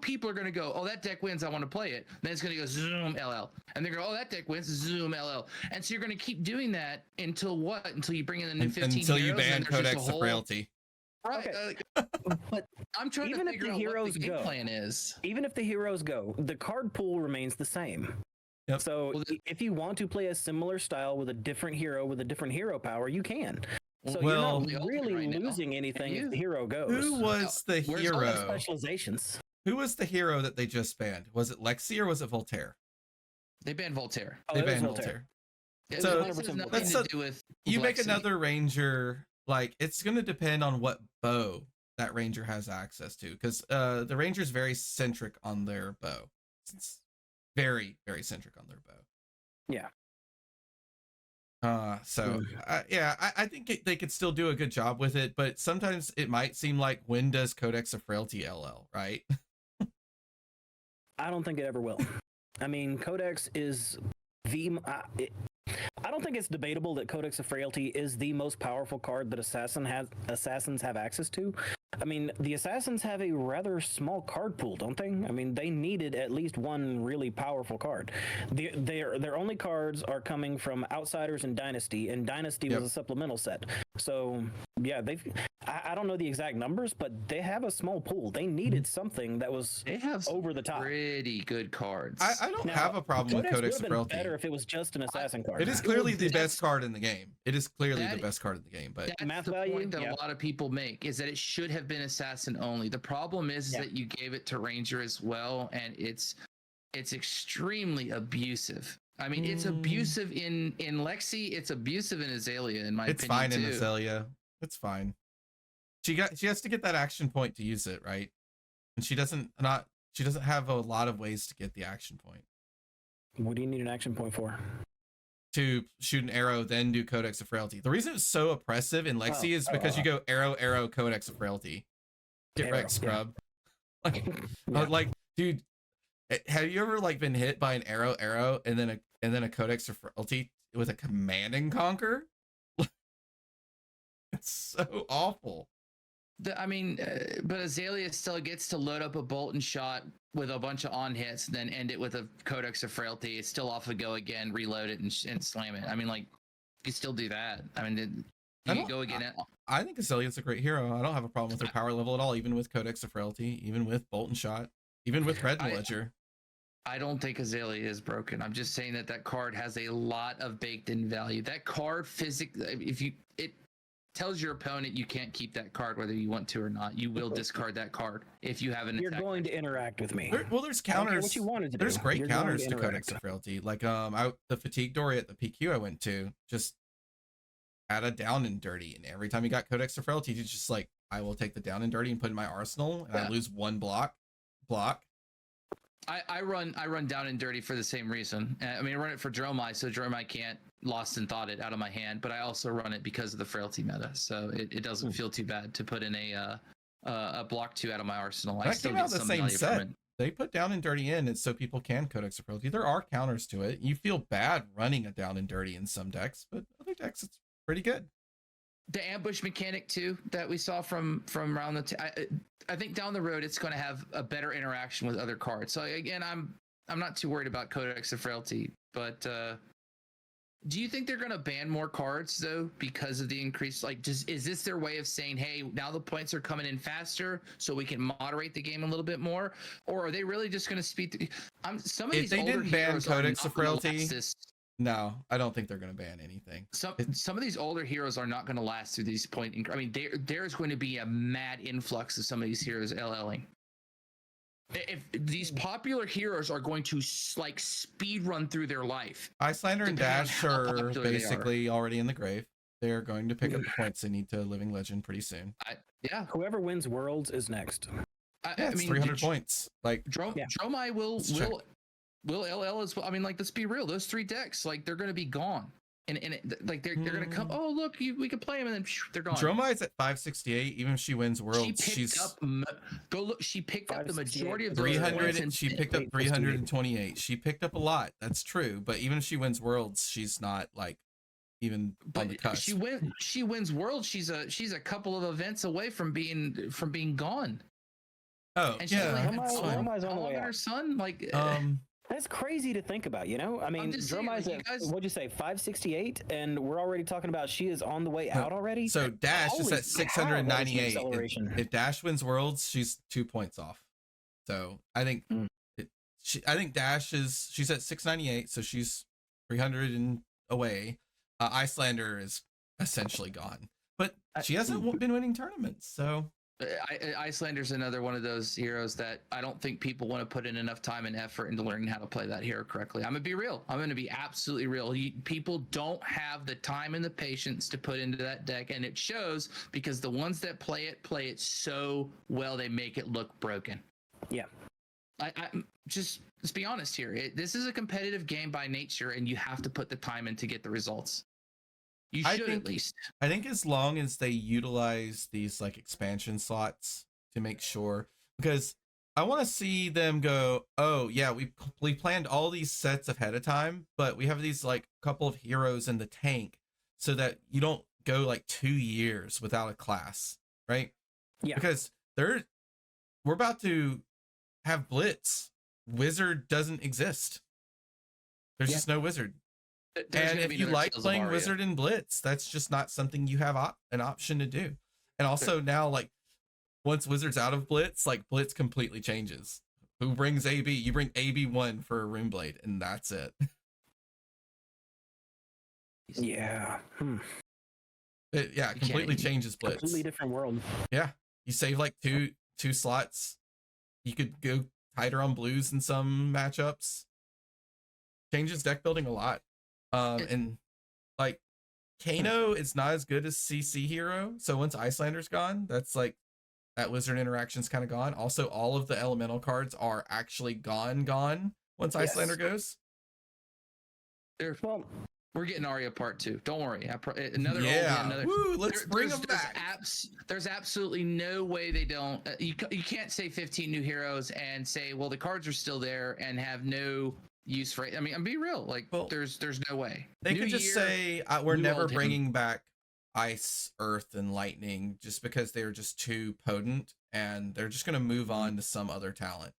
Speaker 1: people are going to go, oh, that deck wins, I want to play it. Then it's going to go zoom LL, and they're going, oh, that deck wins, zoom LL. And so you're going to keep doing that until what? Until you bring in the new 15
Speaker 2: until
Speaker 1: heroes,
Speaker 2: you ban Codex of Frailty.
Speaker 1: Right.
Speaker 3: Okay. But
Speaker 1: I'm trying to figure out what the game plan is.
Speaker 3: Even if the heroes go, the card pool remains the same.
Speaker 2: Yep.
Speaker 3: So if you want to play a similar style with a different hero with a different hero power, you can. So you're not really losing anything if the hero goes.
Speaker 2: Who was the hero?
Speaker 3: Specializations.
Speaker 2: Who was the hero that they just banned? Was it Lexi or was it Voltaire?
Speaker 1: They banned Voltaire.
Speaker 2: They banned Voltaire.
Speaker 1: So this has nothing to do with
Speaker 2: you
Speaker 1: Lexi.
Speaker 2: make another ranger. Like, it's going to depend on what bow that ranger has access to, because the ranger's very centric on their bow. It's very, very centric on their bow.
Speaker 3: Yeah.
Speaker 2: I think they could still do a good job with it, but sometimes it might seem like, when does Codex of Frailty LL, right?
Speaker 3: I don't think it ever will. I mean, Codex is I don't think it's debatable that Codex of Frailty is the most powerful card that assassins have access to. I mean, the assassins have a rather small card pool, don't they? I mean, they needed at least one really powerful card. Their only cards are coming from Outsiders and Dynasty was a supplemental set. So yeah, I don't know the exact numbers, but they have a small pool. They needed something that was over the top.
Speaker 1: Pretty good cards.
Speaker 2: I don't have a problem with Codex of Frailty.
Speaker 3: Better if it was just an assassin card.
Speaker 2: It is clearly the best card in the game. It is clearly the best card in the game. But
Speaker 1: that's the point that a lot of people make, is that it should have been assassin only. The problem is that you gave it to Ranger as well, and it's extremely abusive. I mean, it's abusive in Lexi. It's abusive in Azalea, in my opinion. It's
Speaker 2: fine in Azalea. It's fine. She has to get that action point to use it, right? And she doesn't have a lot of ways to get the action point.
Speaker 3: What do you need an action point for?
Speaker 2: To shoot an arrow, then do Codex of Frailty. The reason it's so oppressive in Lexi is because you go arrow, Codex of Frailty. Get wrecked, scrub. Like, dude, have you ever like been hit by an arrow, and then a Codex of Frailty with a Command and Conquer? It's so awful.
Speaker 1: But Azalea still gets to load up a bolt and shot with a bunch of on hits, and then end it with a Codex of Frailty. It's still off the go again, reload it, and slam it. I mean, like, you still do that. I mean, you go again.
Speaker 2: I think Azalea's a great hero. I don't have a problem with her power level at all, even with Codex of Frailty, even with bolt and shot, even with Red Ledger.
Speaker 1: I don't think Azalea is broken. I'm just saying that card has a lot of baked in value. That card it tells your opponent you can't keep that card whether you want to or not. You will discard that card if you have an
Speaker 3: You're going to interact with me.
Speaker 2: There's counters.
Speaker 3: What you wanted to
Speaker 2: there's
Speaker 3: do.
Speaker 2: Great counters to Codex of Frailty. Like the Fatigue Dory at the PQ I went to just had a down and dirty, and every time he got Codex of Frailty, he's just like, I will take the down and dirty and put in my arsenal, and I lose one block.
Speaker 1: I run down and dirty for the same reason. I mean, I run it for Dromai, so Dromai can't lost and thought it out of my hand, but I also run it because of the Frailty meta, so it doesn't feel too bad to put in a block 2 out of my arsenal. I still get some value from it.
Speaker 2: They put down and dirty in, and so people can Codex of Frailty. There are counters to it. You feel bad running a down and dirty in some decks, but other decks it's pretty good.
Speaker 1: The ambush mechanic too that we saw from around I think down the road it's going to have a better interaction with other cards. So again, I'm not too worried about Codex of Frailty, but do you think they're going to ban more cards though because of the increase? Like, is this their way of saying, hey, now the points are coming in faster, so we can moderate the game a little bit more? Or are they really just going to speed? Some of
Speaker 2: if
Speaker 1: these
Speaker 2: they
Speaker 1: older
Speaker 2: didn't ban Codex of Frailty,
Speaker 1: no,
Speaker 2: I don't think they're going to ban anything.
Speaker 1: Some of these older heroes are not going to last through these I mean, there's going to be a mad influx of some of these heroes LLing. If these popular heroes are going to like speed run through their life,
Speaker 2: Icelander and
Speaker 1: depending on
Speaker 2: Dash
Speaker 1: how
Speaker 2: are
Speaker 1: popular they are.
Speaker 2: basically already in the grave. They're going to pick up the points they need to Living Legend pretty soon.
Speaker 1: Yeah,
Speaker 3: Whoever wins Worlds is next.
Speaker 2: Yeah, it's 300 points. Like
Speaker 1: Dromai will LL as well. I mean, like, let's be real. Those 3 decks, like, they're going to be gone. And like they're going to come. Oh, look, we can play them, and then they're gone.
Speaker 2: Dromai's at 568. Even if she wins Worlds,
Speaker 1: She picked up the majority of
Speaker 2: 300. And she picked up 328. She picked up a lot. That's true. But even if she wins Worlds, she's not like even on the cusp.
Speaker 1: She wins Worlds. She's a couple of events away from being gone.
Speaker 2: Oh,
Speaker 1: and
Speaker 2: yeah.
Speaker 3: Dromai's on the way out.
Speaker 1: Her son, like.
Speaker 3: That's crazy to think about, you know? I mean, Dromai's at, what'd you say, 568? And we're already talking about she is on the way out already?
Speaker 2: So Dash is at 698. If Dash wins Worlds, she's 2 points off. So I think Dash she's at 698, so she's 300 and away. Icelander is essentially gone. But she hasn't been winning tournaments, so...
Speaker 1: Icelander's another one of those heroes that I don't think people want to put in enough time and effort into learning how to play that hero correctly. I'm gonna be real. I'm gonna be absolutely real. People don't have the time and the patience to put into that deck, and it shows because the ones that play it so well they make it look broken.
Speaker 3: Yeah.
Speaker 1: I just let's be honest here. This is a competitive game by nature, and you have to put the time in to get the results. You should at least.
Speaker 2: I think as long as they utilize these like expansion slots to make sure, because I want to see them go, oh yeah, we planned all these sets ahead of time, but we have these like couple of heroes in the tank so that you don't go like 2 years without a class, right?
Speaker 3: Yeah.
Speaker 2: Because we're about to have Blitz. Wizard doesn't exist. There's just no Wizard. And if you like playing Wizard and Blitz, that's just not something you have an option to do. And also now, like, once Wizard's out of Blitz, like, Blitz completely changes. Who brings AB? You bring AB1 for a Runeblade, and that's it.
Speaker 3: Yeah.
Speaker 2: It completely changes Blitz.
Speaker 3: Completely different world.
Speaker 2: Yeah. You save, like, two slots. You could go tighter on blues in some matchups. Changes deck building a lot. And like Kano is not as good as CC hero. So once Icelander's gone, that's like that Wizard interaction's kind of gone. Also, all of the elemental cards are actually gone once Icelander goes.
Speaker 1: We're getting Arya part 2. Don't worry. Another.
Speaker 2: Woo, let's bring them back.
Speaker 1: There's absolutely no way they don't. You can't say 15 new heroes and say, well, the cards are still there and have no use for it. I mean, I'm being real. Like, there's no way.
Speaker 2: They could just say we're never bringing back Ice, Earth, and Lightning just because they're just too potent, and they're just gonna move on to some other talent.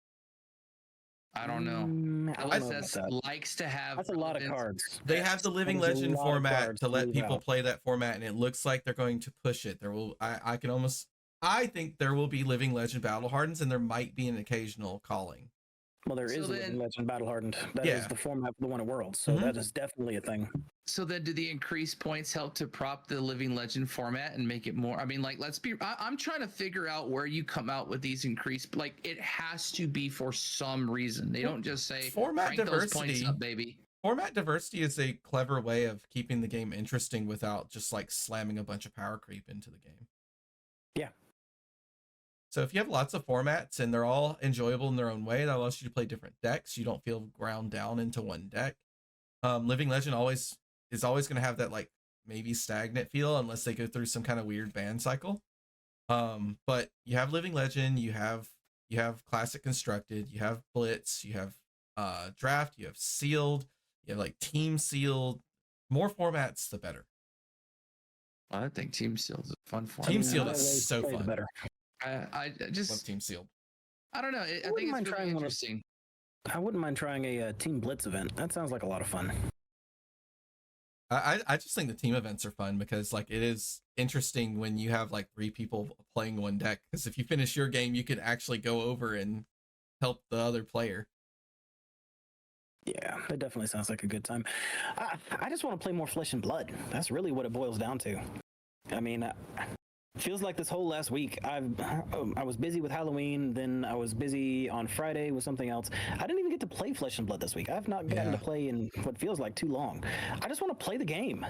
Speaker 1: I don't know. LSS likes to have.
Speaker 3: That's a lot of cards.
Speaker 2: They have the Living Legend format to let people play that format, and it looks like they're going to push it. There will. I think there will be Living Legend Battle Hardens, and there might be an occasional calling.
Speaker 3: Well, there is a Living Legend Battle Hardened. That is the format for the One of Worlds, so that is definitely a thing.
Speaker 1: So then, do the increased points help to prop the Living Legend format and make it more? I mean, like, I'm trying to figure out where you come out with these increased. Like, it has to be for some reason. They don't just say
Speaker 2: format diversity.
Speaker 1: Those points up, baby.
Speaker 2: Format diversity is a clever way of keeping the game interesting without just like slamming a bunch of power creep into the game.
Speaker 3: Yeah.
Speaker 2: So if you have lots of formats and they're all enjoyable in their own way, that allows you to play different decks. You don't feel ground down into one deck. Living Legend is always going to have that like maybe stagnant feel unless they go through some kind of weird ban cycle. But you have Living Legend, you have Classic Constructed, you have Blitz, you have Draft, you have Sealed, you have like Team Sealed. More formats, the better.
Speaker 1: I think Team Sealed is a fun format.
Speaker 2: Team Sealed is so fun.
Speaker 3: Better.
Speaker 1: I just
Speaker 2: love Team Sealed.
Speaker 1: I don't know. I think it's really interesting.
Speaker 3: I wouldn't mind trying a Team Blitz event. That sounds like a lot of fun.
Speaker 2: I just think the team events are fun because like it is interesting when you have like 3 people playing one deck. Because if you finish your game, you could actually go over and help the other player.
Speaker 3: Yeah, that definitely sounds like a good time. I just want to play more Flesh and Blood. That's really what it boils down to. I mean, Feels like this whole last week I was busy with Halloween, then I was busy on Friday with something else. I didn't even get to play Flesh and Blood this week. I've not gotten to play in what feels like too long. I just want to play the game.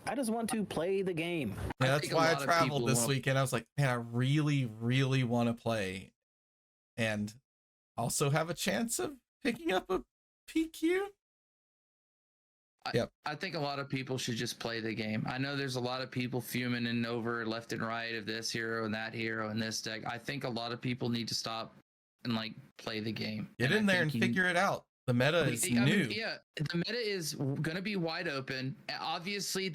Speaker 3: I just want to play the game.
Speaker 2: Yeah, that's why I traveled this weekend. I was like, man, I really, really want to play and also have a chance of picking up a PQ.
Speaker 1: I think a lot of people should just play the game. I know there's a lot of people fuming and over left and right of this hero and that hero and this deck. I think a lot of people need to stop and like play the game.
Speaker 2: Get in there and figure it out. The meta is new.
Speaker 1: Yeah, the meta is going to be wide open. Obviously,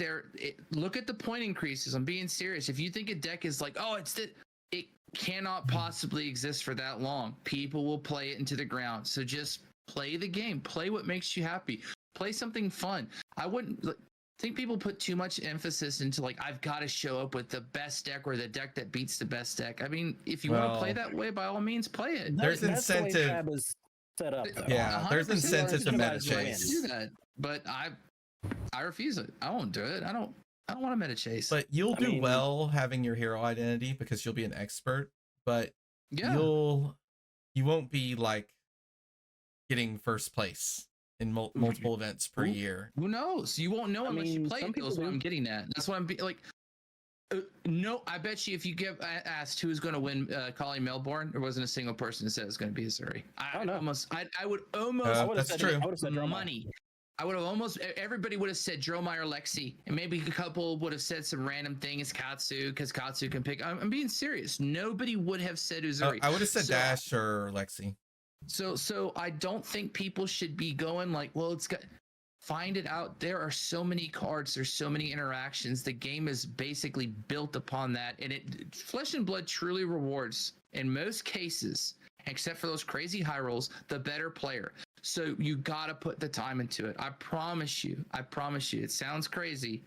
Speaker 1: look at the point increases. I'm being serious. If you think a deck is like, oh, it cannot possibly exist for that long. People will play it into the ground. So just play the game. Play what makes you happy. Play something fun. I wouldn't think people put too much emphasis into like, I've got to show up with the best deck or the deck that beats the best deck. I mean, if you want to play that way, by all means, play it.
Speaker 2: There's incentive.
Speaker 3: The way Tab is set up, though.
Speaker 2: Yeah, there's incentive to meta chase.
Speaker 1: Do that, but I refuse it. I won't do it. I don't want to meta chase.
Speaker 2: But you'll do well having your hero identity because you'll be an expert. But you won't be like getting first place in multiple events per year.
Speaker 1: Who knows? You won't know unless you play it. That's what I'm getting at. That's what I'm like. No, I bet you if you asked who's going to win calling Melbourne, there wasn't a single person that said it was going to be Azuri. I would almost.
Speaker 2: That's true.
Speaker 3: I would have said
Speaker 1: money. I would have almost. Everybody would have said Dromai or Lexi, and maybe a couple would have said some random thing as Katsu because Katsu can pick. I'm being serious. Nobody would have said Uzuri.
Speaker 2: I would have said Dash or Lexi.
Speaker 1: So I don't think people should be going like, well, it's got. Find it out. There are so many cards. There's so many interactions. The game is basically built upon that. And Flesh and Blood truly rewards, in most cases, except for those crazy high rolls, the better player. So you got to put the time into it. I promise you. It sounds crazy,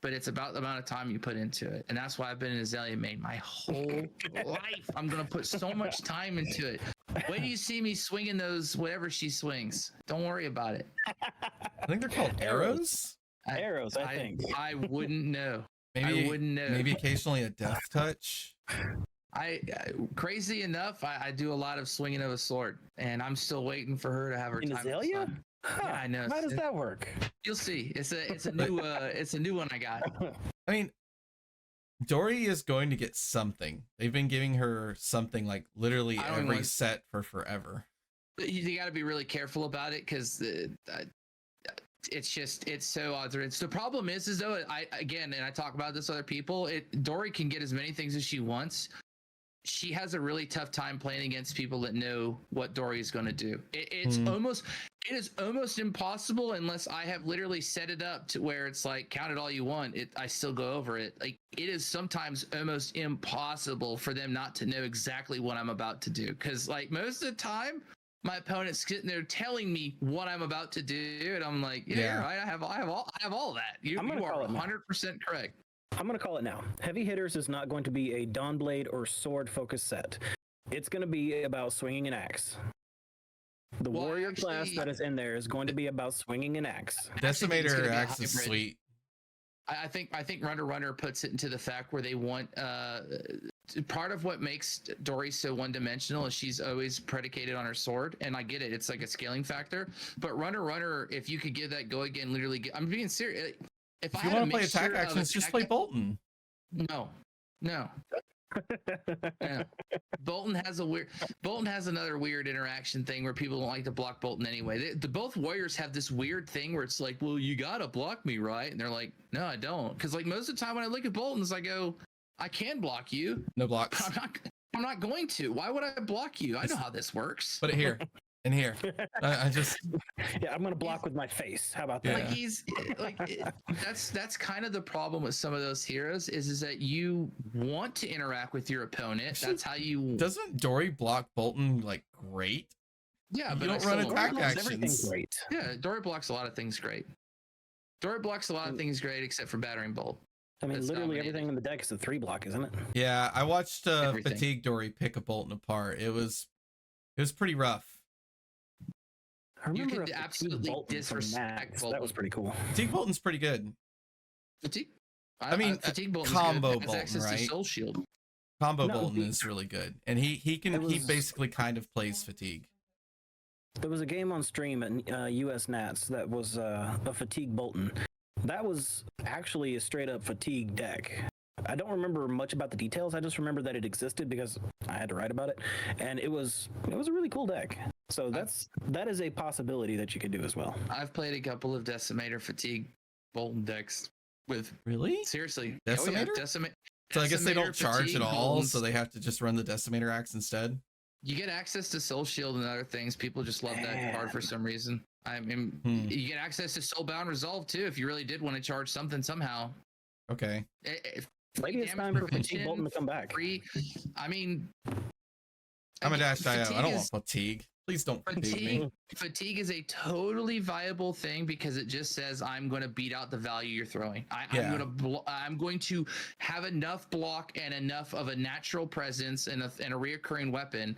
Speaker 1: but it's about the amount of time you put into it. And that's why I've been an Azalea main my whole life. I'm going to put so much time into it. Wait do you see me swinging those, whatever she swings. Don't worry about it.
Speaker 2: I think they're called arrows.
Speaker 3: Arrows, I think.
Speaker 1: I wouldn't know.
Speaker 2: Maybe,
Speaker 1: I wouldn't know.
Speaker 2: Maybe occasionally a death touch.
Speaker 1: Crazy enough, I do a lot of swinging of a sword, and I'm still waiting for her to have her
Speaker 3: In
Speaker 1: time.
Speaker 3: Azalea?
Speaker 1: Yeah, I know.
Speaker 3: How does that work?
Speaker 1: You'll see. It's a new one I got.
Speaker 2: I mean, Dory is going to get something. They've been giving her something like literally every set for forever.
Speaker 1: You got to be really careful about it because it's so odds. The problem is though, I talk about this with other people. Dory can get as many things as she wants. She has a really tough time playing against people that know what Dory is going to do. It is almost impossible unless I have literally set it up to where it's like, count it all you want. I still go over it. Like it is sometimes almost impossible for them not to know exactly what I'm about to do. Cause like most of the time my opponent's sitting there telling me what I'm about to do. And I'm like, yeah. Right. I have all that. You are 100% correct.
Speaker 3: I'm going to call it now. Heavy Hitters is not going to be a Dawnblade or sword focused set. It's going to be about swinging an axe. The warrior class that is in there is going to be about swinging an axe.
Speaker 2: Decimator axe is sweet.
Speaker 1: I think Runner puts it into the fact where they want part of what makes Dory so one-dimensional is she's always predicated on her sword, and I get it. It's like a scaling factor. But Runner, if you could give that go again, literally, I'm being serious. If
Speaker 2: you want to play attack actions, just play Bolton.
Speaker 1: No. Yeah. Bolton has another weird interaction thing where people don't like to block Bolton anyway. Both warriors have this weird thing where it's like, well, you gotta block me, right? And they're like, no, I don't, because like most of the time when I look at Bolton's, I go, I can block you.
Speaker 2: No blocks.
Speaker 1: I'm not going to. Why would I block you? I know how this works.
Speaker 2: Put it here. In here. I just
Speaker 3: I'm gonna block with my face. How about that?
Speaker 1: Like he's like that's kind of the problem with some of those heroes is that you want to interact with your opponent. That's how you.
Speaker 2: Doesn't Dory block Bolton like great?
Speaker 1: Yeah, but
Speaker 2: you don't run attack actions.
Speaker 3: Great.
Speaker 1: Yeah, Dory blocks a lot of things great. Dory blocks a lot of things great except for battering bolt.
Speaker 3: I mean, literally everything in the deck is a 3-block, isn't it?
Speaker 2: Yeah, I watched Fatigue Dory pick a Bolton apart. It was pretty rough.
Speaker 3: You could absolutely disrespectful. That was pretty cool.
Speaker 2: Fatigue Bolton's pretty good.
Speaker 1: Fatigue?
Speaker 2: I mean,
Speaker 1: Fatigue Bolton
Speaker 2: combo
Speaker 1: good. Has
Speaker 2: Bolton,
Speaker 1: access
Speaker 2: right?
Speaker 1: to Soul Shield.
Speaker 2: Combo Bolton is really good, and he basically kind of plays Fatigue.
Speaker 3: There was a game on stream at US Nats that was a Fatigue Bolton. That was actually a straight up Fatigue deck. I don't remember much about the details. I just remember that it existed because I had to write about it, and it was a really cool deck. So that is a possibility that you could do as well.
Speaker 1: I've played a couple of Decimator Fatigue Bolton decks with
Speaker 2: Really
Speaker 1: seriously
Speaker 2: Decimator. So I guess they don't charge at all,
Speaker 1: Boltons.
Speaker 2: so they have to just run the Decimator axe instead.
Speaker 1: You get access to Soul Shield and other things. People just love that card for some reason. I mean, you get access to Soulbound Resolve too if you really did want to charge something somehow.
Speaker 2: Okay.
Speaker 3: Maybe it's time for Fatigue Bolton to come back.
Speaker 1: Free. I mean,
Speaker 2: I'm a Dash.io. I don't want Fatigue. Please don't fatigue me.
Speaker 1: Fatigue is a totally viable thing because it just says I'm going to beat out the value you're throwing. I'm going to have enough block and enough of a natural presence and a reoccurring weapon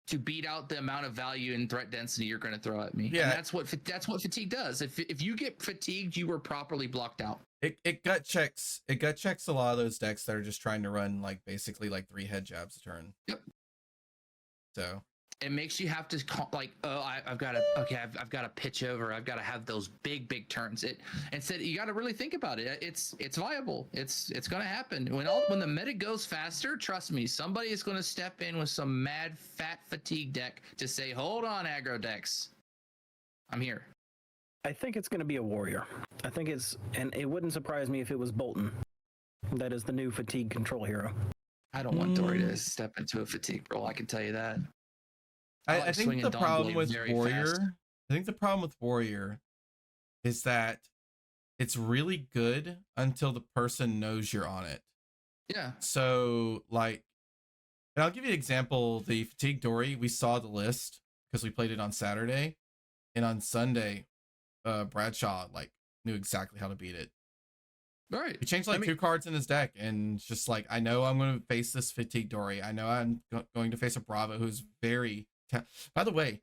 Speaker 1: to beat out the amount of value and threat density you're going to throw at me. Yeah, and that's what Fatigue does. If you get fatigued, you were properly blocked out.
Speaker 2: It gut checks a lot of those decks that are just trying to run like basically like 3 head jabs a turn.
Speaker 1: Yep.
Speaker 2: So
Speaker 1: it makes you have to I've got to pitch over. I've got to have those big turns. Instead you got to really think about it. It's viable. It's going to happen when the meta goes faster. Trust me, somebody is going to step in with some mad fat fatigue deck to say, hold on, aggro decks, I'm here.
Speaker 3: I think it's going to be a warrior. And it wouldn't surprise me if it was Bolton. That is the new fatigue control hero.
Speaker 1: I don't want Dory to step into a fatigue role. I can tell you that.
Speaker 2: I think the problem with Warrior, is that it's really good until the person knows you're on it.
Speaker 1: Yeah.
Speaker 2: So like, and I'll give you an example. The Fatigue Dory, we saw the list because we played it on Saturday, and on Sunday, Bradshaw like knew exactly how to beat it.
Speaker 1: All right.
Speaker 2: He changed 2 cards in his deck, and just like, I know I'm going to face this Fatigue Dory. I know I'm going to face a Bravo who's very. By the way,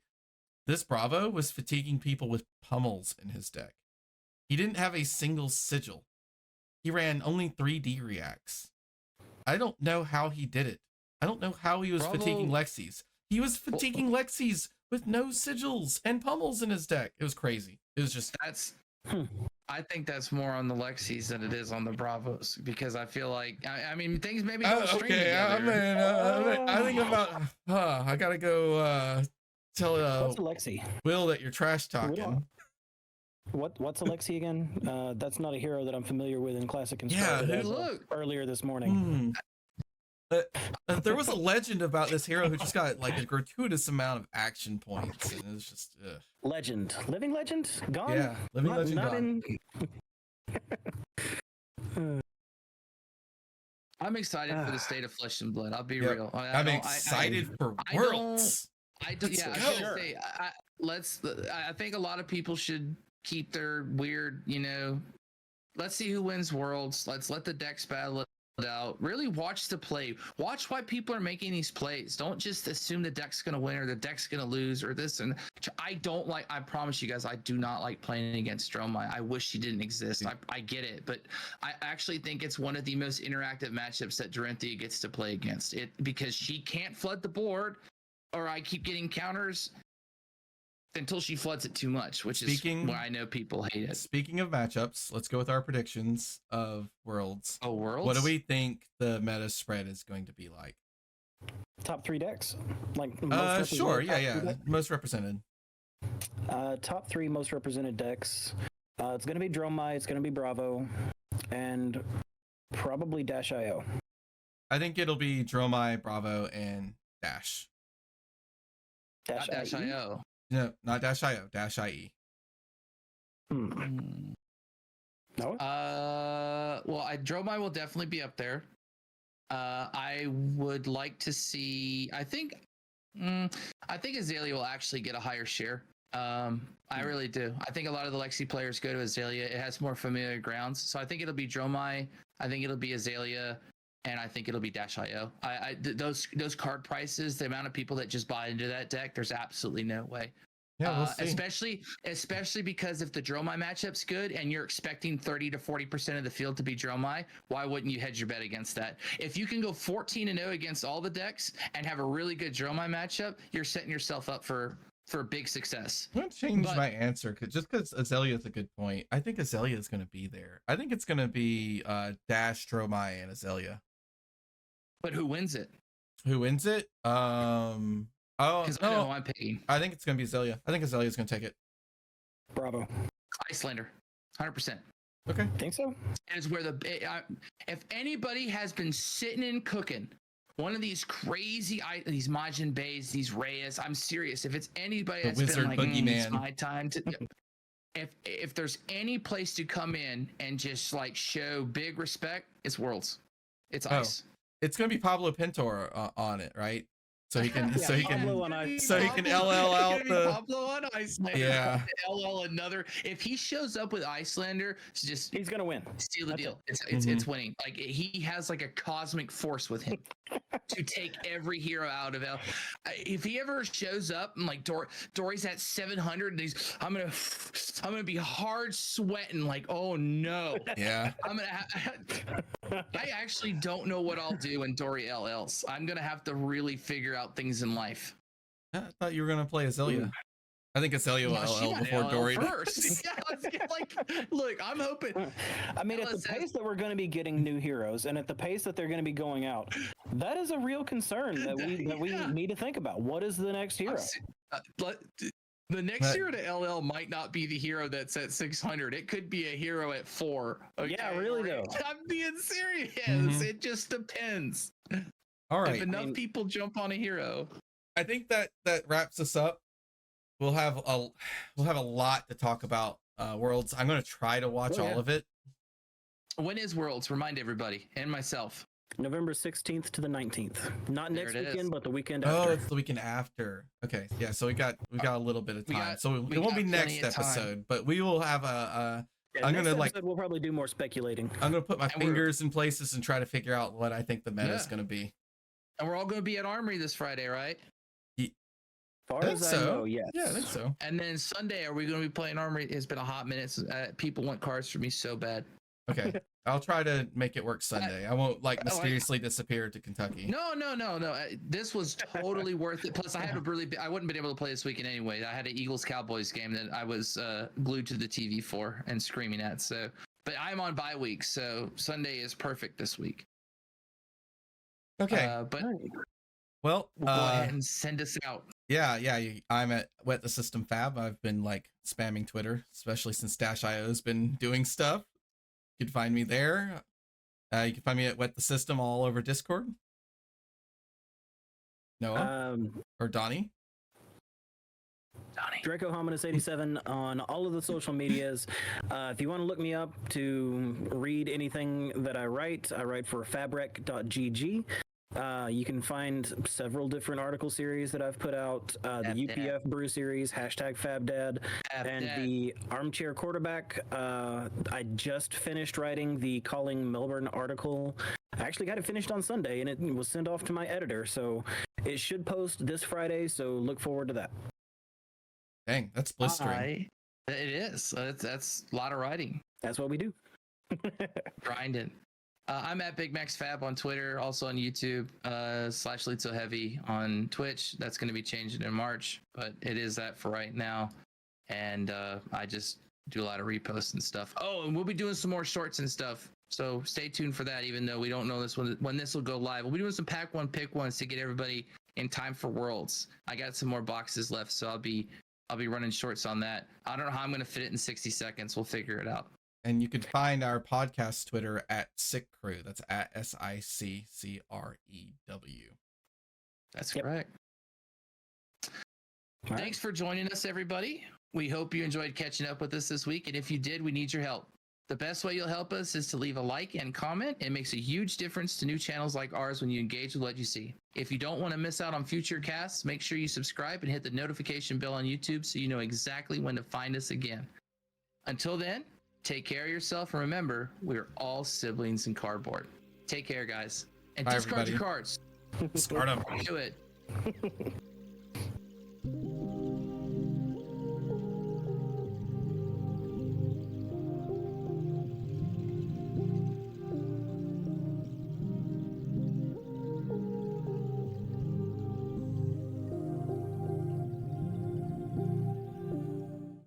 Speaker 2: this Bravo was fatiguing people with pummels in his deck. He didn't have a single sigil. He ran only 3D reacts. I don't know how he did it. I don't know how he was fatiguing Lexis. He was fatiguing Lexis with no sigils and pummels in his deck. It was crazy. It was just
Speaker 1: I think that's more on the Lexis than it is on the Bravos because I feel like I mean things maybe don't string together.
Speaker 2: I think about I gotta go tell
Speaker 3: what's a Lexi?
Speaker 2: Will that you're trash talking.
Speaker 3: What's a Lexi again? That's not a hero that I'm familiar with in Classic and
Speaker 1: look
Speaker 3: earlier this morning.
Speaker 2: There was a legend about this hero who just got like a gratuitous amount of action points, and it was just
Speaker 3: legend, living legend, gone.
Speaker 2: Yeah, living legend gone.
Speaker 1: I'm excited for the state of Flesh and Blood. I'll be real.
Speaker 2: I'm excited for Worlds.
Speaker 1: I think a lot of people should keep their weird, let's see who wins Worlds. Let's let the decks battle it out. Really watch the play. Watch why people are making these plays. Don't just assume the deck's going to win or the deck's going to lose or this. And I promise you guys, I do not like playing against Dromai. I wish she didn't exist. I get it, but I actually think it's one of the most interactive matchups that Dorinthia gets to play against it because she can't flood the board or I keep getting counters until she floods it too much, which is why I know people hate it.
Speaker 2: Speaking of matchups, let's go with our predictions of Worlds.
Speaker 1: Oh, Worlds?
Speaker 2: What do we think the meta spread is going to be like?
Speaker 3: Top 3 decks?
Speaker 2: Sure, yeah. Most represented.
Speaker 3: Top 3 most represented decks. It's going to be Dromai, it's going to be Bravo, and probably Dash.io.
Speaker 2: I think it'll be Dromai, Bravo, and Dash.
Speaker 1: Dash.io.
Speaker 2: No, not Dash.io, Dash.ie.
Speaker 3: No?
Speaker 1: Dromai will definitely be up there. I would like to see. I think Azalea will actually get a higher share. I really do. I think a lot of the Lexi players go to Azalea. It has more familiar grounds, so I think it'll be Dromai. I think it'll be Azalea, and I think it'll be Dash.io. Those card prices, the amount of people that just buy into that deck, there's absolutely no way.
Speaker 2: Yeah, we'll see.
Speaker 1: Especially because if the Dromai matchup's good and you're expecting 30 to 40% of the field to be Dromai, why wouldn't you hedge your bet against that? If you can go 14-0 against all the decks and have a really good Dromai matchup, you're setting yourself up for big success.
Speaker 2: I'm gonna change my answer because Azalea is a good point. I think Azalea is gonna be there. I think it's gonna be Dash, Dromai, and Azalea.
Speaker 1: But who wins it?
Speaker 2: Who wins it?
Speaker 1: Because I know who I'm picking.
Speaker 2: I think it's gonna be Azalea. I think Azalea's gonna take it.
Speaker 3: Bravo.
Speaker 1: Icelander, 100%.
Speaker 2: Okay.
Speaker 3: Think so?
Speaker 1: And it's where if anybody has been sitting and cooking one of these crazy these Majin Bays, these Reyes, I'm serious. If it's anybody that's been like, it's my time to. If there's any place to come in and just like show big respect, it's Worlds. It's Ice.
Speaker 2: It's gonna be Pablo Pintor on it, right? So he can,
Speaker 3: yeah,
Speaker 2: he can LL out the
Speaker 1: Pablo on Icelander.
Speaker 2: Yeah.
Speaker 1: LL another. If he shows up with Icelander, he's
Speaker 3: gonna win.
Speaker 1: Steal the deal. It's winning. Like he has like a cosmic force with him to take every hero out of L. If he ever shows up and like Dory's at 700 and I'm gonna be hard sweating like, oh no.
Speaker 2: Yeah.
Speaker 1: I actually don't know what I'll do when Dory LLs. I'm gonna have to really figure out things in life.
Speaker 2: I thought you were gonna play Azalea. I think Azalea will LL before Dory
Speaker 1: first. Look, I'm hoping.
Speaker 3: I mean, at the pace that we're going to be getting new heroes, and at the pace that they're going to be going out, that is a real concern that we need to think about. What is the next hero?
Speaker 1: The next hero to LL might not be the hero that's at 600. It could be a hero at 4. Okay?
Speaker 3: Yeah, really though.
Speaker 1: I'm being serious. It just depends.
Speaker 2: All right.
Speaker 1: If enough people jump on a hero.
Speaker 2: I think that wraps us up. We'll have a lot to talk about Worlds. I'm going to try to watch all of it.
Speaker 1: When is Worlds? Remind everybody and myself.
Speaker 3: November 16th to the 19th. Not next weekend, but the weekend after.
Speaker 2: Oh, it's the weekend after. Okay, yeah. So we got a little bit of time. It won't be next episode, but we will have a. I'm gonna
Speaker 3: we'll probably do more speculating.
Speaker 2: I'm gonna put my fingers in places and try to figure out what I think the meta is gonna be.
Speaker 1: And we're all gonna be at Armory this Friday, right?
Speaker 3: Far as I know, yes.
Speaker 2: Yeah, I think so.
Speaker 1: And then Sunday, are we going to be playing Armory? It's been a hot minute. People want cards for me so bad.
Speaker 2: Okay, I'll try to make it work Sunday. I won't mysteriously disappear to Kentucky.
Speaker 1: No. This was totally worth it. Plus, I wouldn't have been able to play this weekend anyway. I had an Eagles Cowboys game that I was glued to the TV for and screaming at. So, but I'm on bye week, so Sunday is perfect this week.
Speaker 2: Okay, well,
Speaker 1: go ahead and send us out.
Speaker 2: Yeah. I'm at Wet the System Fab. I've been spamming Twitter, especially since Dash.io has been doing stuff. You can find me there. You can find me at Wet the System all over Discord. Noah or Donnie.
Speaker 3: Draco Hominis 87 on all of the social medias. If you want to look me up to read anything that I write for fabrec.gg. You can find several different article series that I've put out. The UPF Brew series, #FabDad, and the Armchair Quarterback. I just finished writing the Calling Melbourne article. I actually got it finished on Sunday, and it was sent off to my editor. So it should post this Friday, so look forward to that.
Speaker 2: Dang, that's blistering.
Speaker 1: It is. That's a lot of writing.
Speaker 3: That's what we do.
Speaker 1: Grinding. I'm at Big Max Fab on Twitter, also on YouTube, /Lead Heavy on Twitch. That's going to be changing in March, but it is that for right now. And I just do a lot of reposts and stuff. Oh, and we'll be doing some more shorts and stuff. So stay tuned for that, even though we don't know when this will go live. We'll be doing some pack one, pick ones to get everybody in time for Worlds. I got some more boxes left, so I'll be running shorts on that. I don't know how I'm going to fit it in 60 seconds. We'll figure it out.
Speaker 2: And you can find our podcast Twitter at Sick Crew. That's at SICCREW.
Speaker 1: That's correct. Thanks for joining us, everybody. We hope you enjoyed catching up with us this week. And if you did, we need your help. The best way you'll help us is to leave a like and comment. It makes a huge difference to new channels like ours when you engage with what you see. If you don't want to miss out on future casts, make sure you subscribe and hit the notification bell on YouTube so you know exactly when to find us again. Until then, take care of yourself, and remember, we're all siblings in cardboard. Take care, guys. And discard your cards.
Speaker 2: Discard them.
Speaker 1: Do it.